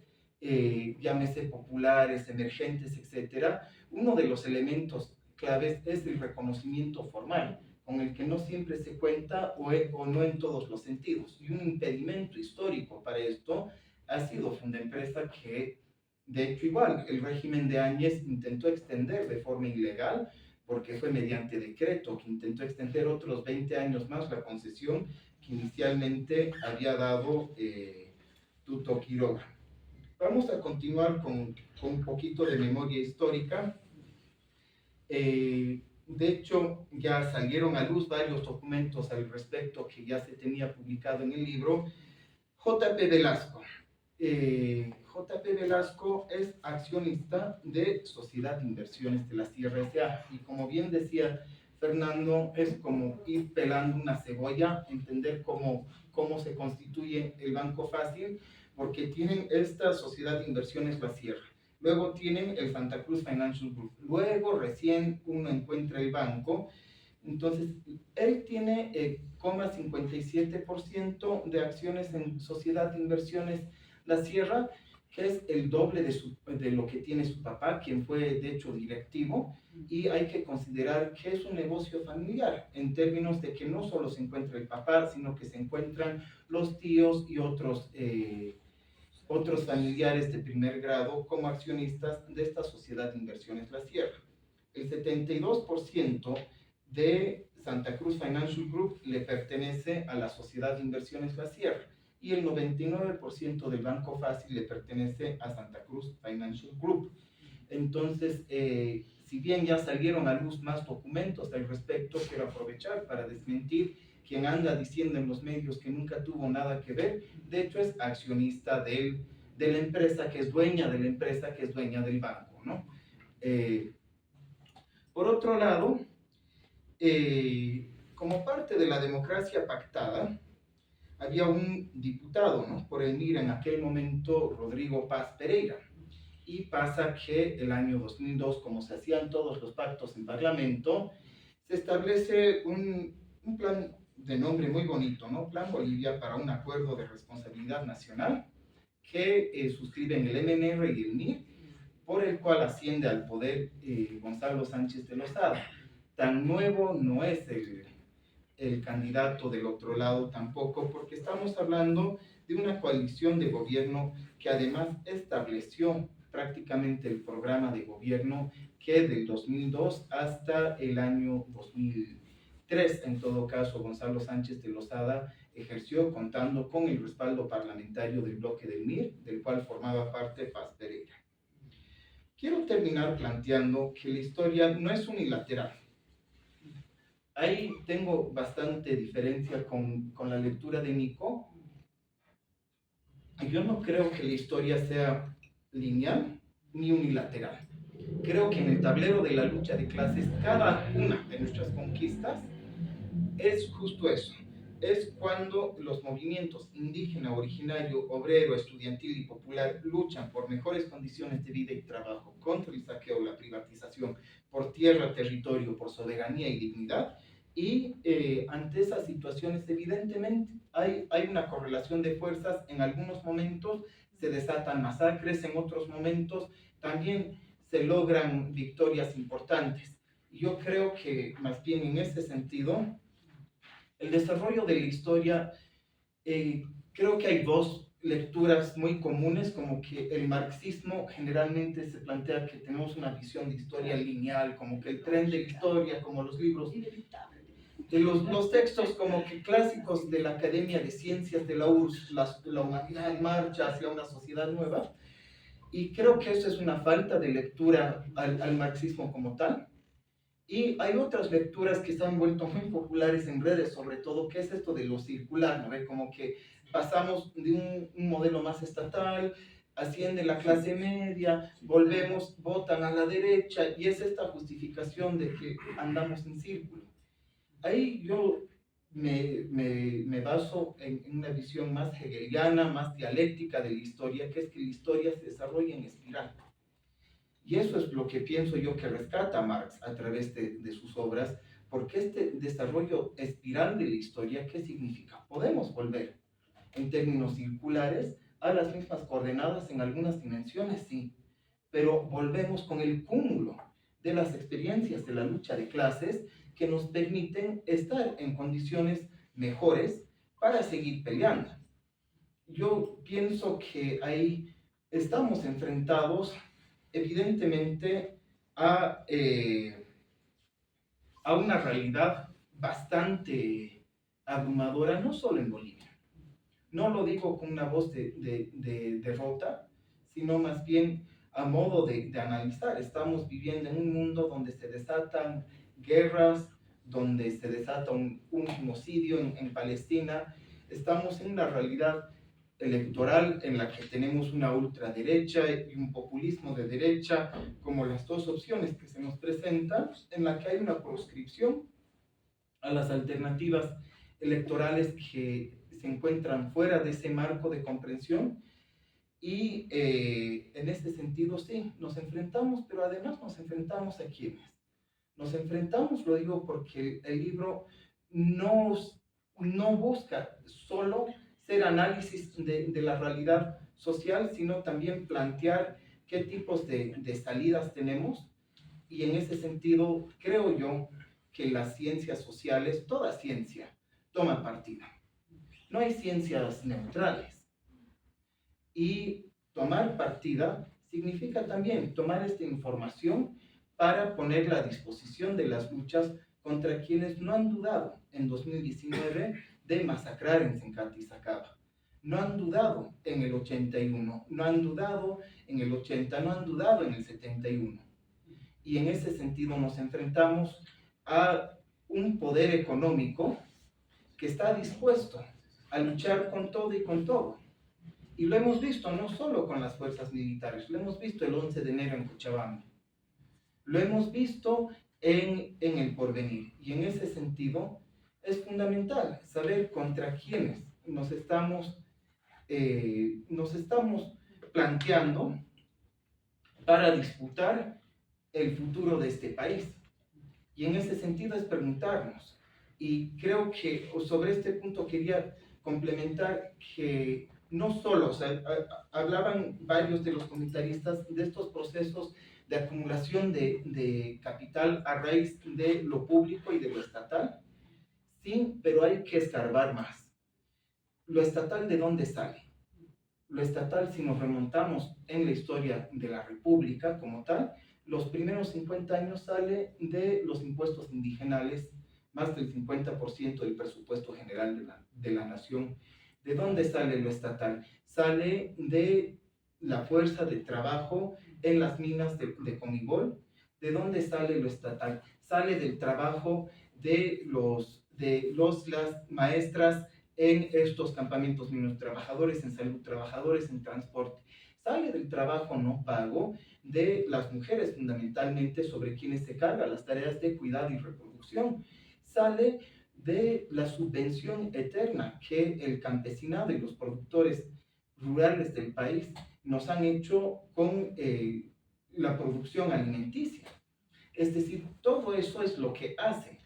llámese populares, emergentes, etcétera, uno de los elementos claves es el reconocimiento formal. con el que no siempre se cuenta o no en todos los sentidos. Y un impedimento histórico para esto ha sido Fundaempresa, que de hecho igual el régimen de Áñez intentó extender de forma ilegal, porque fue mediante decreto que intentó extender otros 20 años más la concesión que inicialmente había dado Tuto Quiroga. Vamos a continuar con un poquito de memoria histórica. De hecho, ya salieron a luz varios documentos al respecto que ya se tenía publicado en el libro. J.P. Velasco. J.P. Velasco es accionista de Sociedad de Inversiones de la Sierra S.A. Y como bien decía Fernando, es como ir pelando una cebolla, entender cómo se constituye el Banco Fácil, porque tienen esta Sociedad de Inversiones La Sierra. Luego tienen el Santa Cruz Financial Group. Luego recién uno encuentra el banco. Entonces, él tiene 0,57% de acciones en Sociedad de Inversiones La Sierra, que es el doble de lo que tiene su papá, quien fue de hecho directivo, y hay que considerar que es un negocio familiar, en términos de que no solo se encuentra el papá, sino que se encuentran los tíos y otros familiares de primer grado como accionistas de esta Sociedad de Inversiones La Sierra. El 72% de Santa Cruz Financial Group le pertenece a la Sociedad de Inversiones La Sierra y el 99% del Banco Fácil le pertenece a Santa Cruz Financial Group. Entonces, si bien ya salieron a luz más documentos al respecto, quiero aprovechar para desmentir quien anda diciendo en los medios que nunca tuvo nada que ver. De hecho, es accionista de la empresa, que es dueña de la empresa, que es dueña del banco, ¿no? Por otro lado, como parte de la democracia pactada, había un diputado, ¿no?, por el MIR en aquel momento, Rodrigo Paz Pereira. Y pasa que el año 2002, como se hacían todos los pactos en Parlamento, se establece un plan de nombre muy bonito, ¿no? Plan Bolivia para un acuerdo de responsabilidad nacional, que suscriben el MNR y el MIR, por el cual asciende al poder Gonzalo Sánchez de Lozada. Tan nuevo no es el candidato del otro lado tampoco, porque estamos hablando de una coalición de gobierno que además estableció prácticamente el programa de gobierno que del 2002 hasta el año 2003, en todo caso, Gonzalo Sánchez de Lozada ejerció contando con el respaldo parlamentario del bloque del MIR, del cual formaba parte Paz Pereira. Quiero terminar planteando que la historia no es unilateral. Ahí tengo bastante diferencia con la lectura de Nico. Yo no creo que la historia sea lineal ni unilateral. Creo que en el tablero de la lucha de clases, cada una de nuestras conquistas es justo eso. Es cuando los movimientos indígena, originario, obrero, estudiantil y popular luchan por mejores condiciones de vida y trabajo, contra el saqueo, la privatización, por tierra, territorio, por soberanía y dignidad. Y ante esas situaciones, evidentemente, hay una correlación de fuerzas. En algunos momentos se desatan masacres, en otros momentos también se logran victorias importantes. Yo creo que más bien en ese sentido, el desarrollo de la historia, creo que hay dos lecturas muy comunes, como que el marxismo generalmente se plantea que tenemos una visión de historia lineal, como que el tren de la historia, como los libros, los textos como que clásicos de la Academia de Ciencias de la URSS, la humanidad en marcha hacia una sociedad nueva, y creo que eso es una falta de lectura al marxismo como tal. Y hay otras lecturas que se han vuelto muy populares en redes, sobre todo, que es esto de lo circular, ¿no? Como que pasamos de un modelo más estatal, asciende la clase media, volvemos, votan a la derecha, y es esta justificación de que andamos en círculo. Ahí yo me baso en una visión más hegeliana, más dialéctica de la historia, que es que la historia se desarrolla en espiral. Y eso es lo que pienso yo que rescata Marx a través de sus obras, porque este desarrollo espiral de la historia, ¿qué significa? Podemos volver en términos circulares a las mismas coordenadas en algunas dimensiones, sí, pero volvemos con el cúmulo de las experiencias de la lucha de clases que nos permiten estar en condiciones mejores para seguir peleando. Yo pienso que ahí estamos enfrentados evidentemente a una realidad bastante abrumadora, no solo en Bolivia. No lo digo con una voz de derrota, sino más bien a modo de analizar. Estamos viviendo en un mundo donde se desatan guerras, donde se desata un genocidio en Palestina. Estamos en una realidad electoral en la que tenemos una ultraderecha y un populismo de derecha como las dos opciones que se nos presentan, en la que hay una proscripción a las alternativas electorales que se encuentran fuera de ese marco de comprensión. Y en ese sentido sí, nos enfrentamos, pero además nos enfrentamos a quienes. Nos enfrentamos, lo digo porque el libro no busca solo ser análisis de la realidad social, sino también plantear qué tipos de salidas tenemos. Y en ese sentido, creo yo que las ciencias sociales, toda ciencia, toma partida. No hay ciencias neutrales. Y tomar partida significa también tomar esta información para ponerla a disposición de las luchas contra quienes no han dudado en 2019 de masacrar en Sencati y Sacaba. No han dudado en el 81, no han dudado en el 80, no han dudado en el 71. Y en ese sentido nos enfrentamos a un poder económico que está dispuesto a luchar con todo y con todo. Y lo hemos visto no solo con las fuerzas militares, lo hemos visto el 11 de enero en Cochabamba, lo hemos visto en el Porvenir. Y en ese sentido es fundamental saber contra quiénes nos estamos planteando para disputar el futuro de este país. Y en ese sentido es preguntarnos, y creo que sobre este punto quería complementar que no solo, o sea, hablaban varios de los comentaristas de estos procesos de acumulación de capital a raíz de lo público y de lo estatal, sí, pero hay que escarbar más. ¿Lo estatal de dónde sale? Lo estatal, si nos remontamos en la historia de la República como tal, los primeros 50 años sale de los impuestos indigenales, más del 50% del presupuesto general de la nación. ¿De dónde sale lo estatal? Sale de la fuerza de trabajo en las minas de Comibol. ¿De dónde sale lo estatal? Sale del trabajo de las maestras en estos campamentos mineros, trabajadores en salud, trabajadores en transporte. Sale del trabajo no pago de las mujeres, fundamentalmente sobre quienes se cargan las tareas de cuidado y reproducción. Sale de la subvención eterna que el campesinado y los productores rurales del país nos han hecho con la producción alimenticia. Es decir, todo eso es lo que hace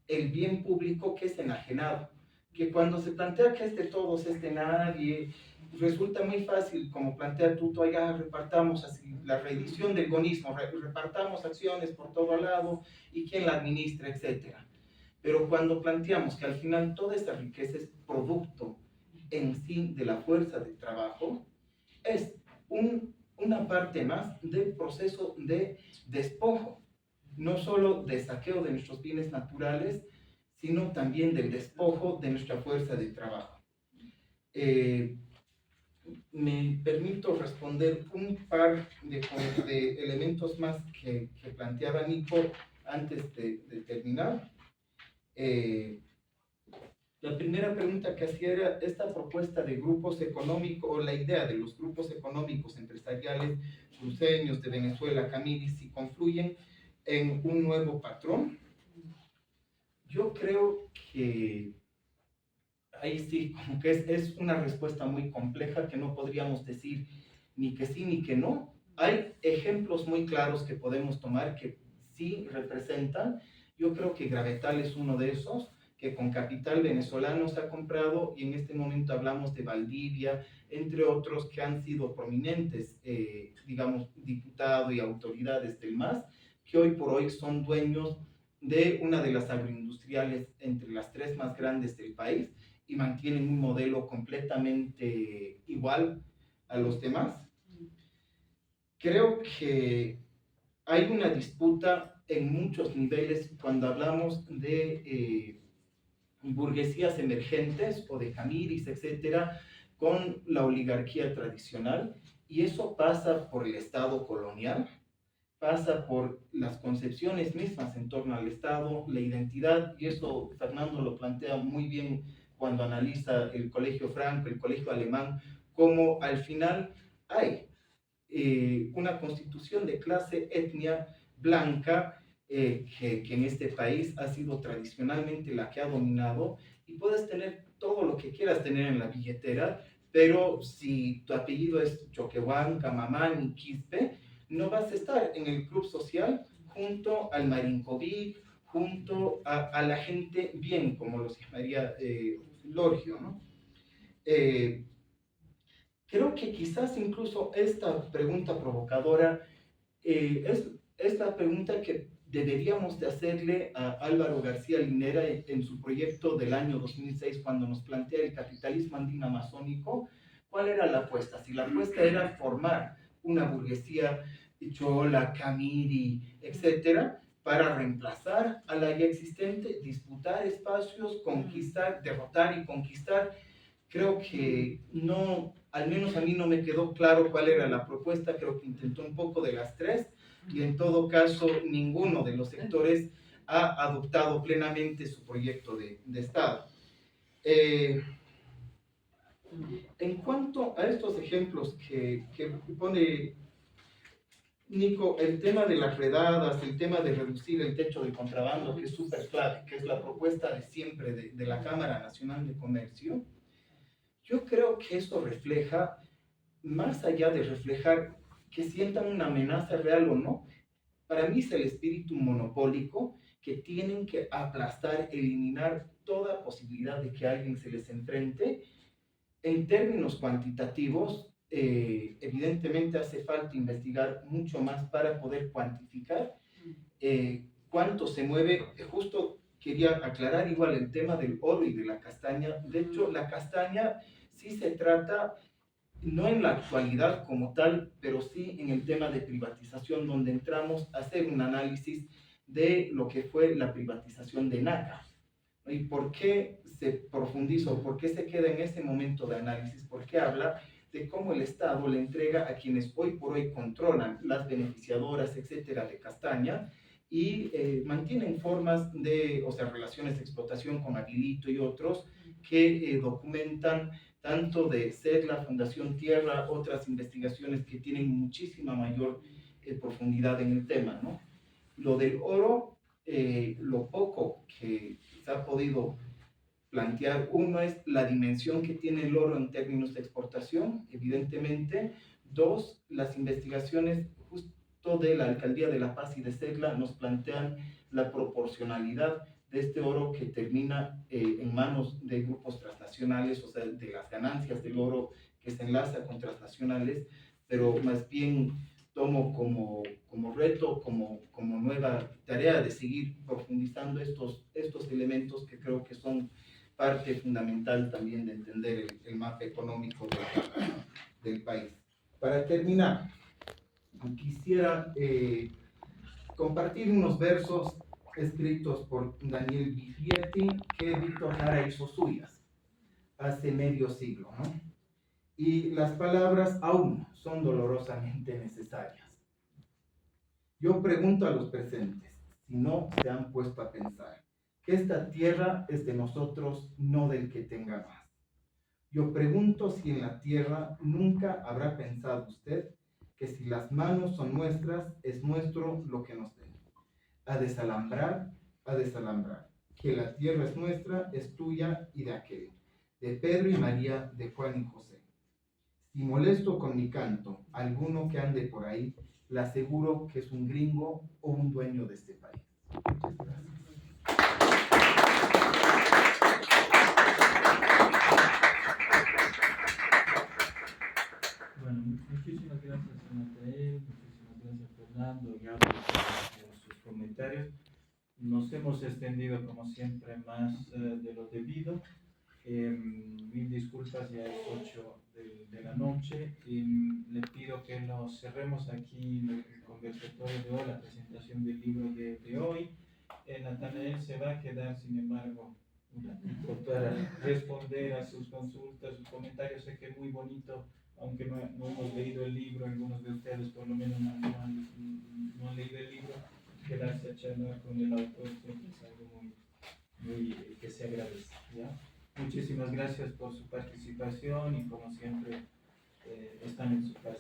el bien público que es enajenado, que cuando se plantea que es de todos, es de nadie, resulta muy fácil, como plantea Tuto, allá repartamos así, la reedición del bonismo, repartamos acciones por todo lado y quién la administra, etc. Pero cuando planteamos que al final toda esa riqueza es producto en sí de la fuerza de trabajo, es una parte más del proceso de despojo, no solo de saqueo de nuestros bienes naturales, sino también del despojo de nuestra fuerza de trabajo. Me permito responder un par de elementos más que planteaba Nico antes de terminar. La primera pregunta que hacía era esta propuesta de grupos económicos, o la idea de los grupos económicos empresariales cruceños de Venezuela, Camiri, si confluyen en un nuevo patrón. Yo creo que ahí sí, como que es una respuesta muy compleja que no podríamos decir ni que sí ni que no. Hay ejemplos muy claros que podemos tomar que sí representan. Yo creo que Gravetal es uno de esos, que con capital venezolano se ha comprado, y en este momento hablamos de Valdivia, entre otros que han sido prominentes, digamos, diputados y autoridades del MAS, que hoy por hoy son dueños de una de las agroindustriales entre las 3 más grandes del país y mantienen un modelo completamente igual a los demás. Creo que hay una disputa en muchos niveles cuando hablamos de burguesías emergentes o de camiris, etcétera, con la oligarquía tradicional, y eso pasa por el Estado colonial, pasa por las concepciones mismas en torno al Estado, la identidad, y eso Fernando lo plantea muy bien cuando analiza el colegio franco, el colegio alemán, como al final hay una constitución de clase etnia blanca que en este país ha sido tradicionalmente la que ha dominado, y puedes tener todo lo que quieras tener en la billetera, pero si tu apellido es Choquehuanca, Mamani, Quispe, no vas a estar en el club social junto al Marinkovic, junto a la gente bien, como los llamaría Lorgio, ¿no? Creo que quizás incluso esta pregunta provocadora es la pregunta que deberíamos de hacerle a Álvaro García Linera en su proyecto del año 2006, cuando nos plantea el capitalismo andino amazónico. ¿Cuál era la apuesta? Si la apuesta era formar una burguesía chola, camiri, etcétera, para reemplazar a la ya existente, disputar espacios, conquistar, derrotar y conquistar. Creo que no, al menos a mí no me quedó claro cuál era la propuesta. Creo que intentó un poco de las tres, y en todo caso ninguno de los sectores ha adoptado plenamente su proyecto de Estado. En cuanto a estos ejemplos que pone Nico, el tema de las redadas, el tema de reducir el techo del contrabando, que es súper clave, que es la propuesta de siempre de la Cámara Nacional de Comercio, yo creo que eso refleja, más allá de reflejar que sientan una amenaza real o no, para mí es el espíritu monopólico que tienen que aplastar, eliminar toda posibilidad de que alguien se les enfrente. En términos cuantitativos, evidentemente hace falta investigar mucho más para poder cuantificar cuánto se mueve. Justo quería aclarar igual el tema del oro y de la castaña. De hecho, la castaña sí se trata, no en la actualidad como tal, pero sí en el tema de privatización, donde entramos a hacer un análisis de lo que fue la privatización de NACA. ¿Y por qué se profundiza o por qué se queda en ese momento de análisis? Porque habla de cómo el Estado le entrega a quienes hoy por hoy controlan las beneficiadoras, etcétera, de castaña, y mantienen formas de, o sea, relaciones de explotación con Habilito y otros que documentan tanto de CEDLA, Fundación Tierra, otras investigaciones que tienen muchísima mayor profundidad en el tema, ¿no? Lo del oro, lo poco que se ha podido plantear, uno es la dimensión que tiene el oro en términos de exportación, evidentemente. Dos, las investigaciones justo de la Alcaldía de La Paz y de CEDLA nos plantean la proporcionalidad de este oro que termina en manos de grupos transnacionales, o sea, de las ganancias del oro que se enlaza con transnacionales, pero más bien tomo como reto, como nueva tarea de seguir profundizando estos elementos que creo que son parte fundamental también de entender el mapa económico del país. Para terminar, quisiera compartir unos versos escritos por Daniel Bifietti, que Víctor Jara hizo suyas hace medio siglo, ¿no? Y las palabras aún son dolorosamente necesarias. Yo pregunto a los presentes, si no se han puesto a pensar, que esta tierra es de nosotros, no del que tenga más. Yo pregunto si en la tierra nunca habrá pensado usted que si las manos son nuestras, es nuestro lo que nos den. A desalambrar, que la tierra es nuestra, es tuya y de aquel, de Pedro y María, de Juan y José. Si molesto con mi canto alguno que ande por ahí, le aseguro que es un gringo o un dueño de este país. Muchas gracias. Bueno, muchísimas gracias a Natael, muchísimas gracias a Fernando y a sus comentarios. No sé como siempre, más de lo debido. Mil disculpas, ya es 8 de la noche. Le pido que nos cerremos aquí el conversatorio de hoy, la presentación del libro de hoy. Natanael se va a quedar, sin embargo, un ratito para responder a sus consultas, sus comentarios. Sé que es muy bonito, aunque no hemos leído el libro, algunos de ustedes por lo menos no han leído el libro, quedarse a charlar con el autor siempre es algo muy que se agradece, ¿ya? Muchísimas gracias por su participación y como siempre están en su casa.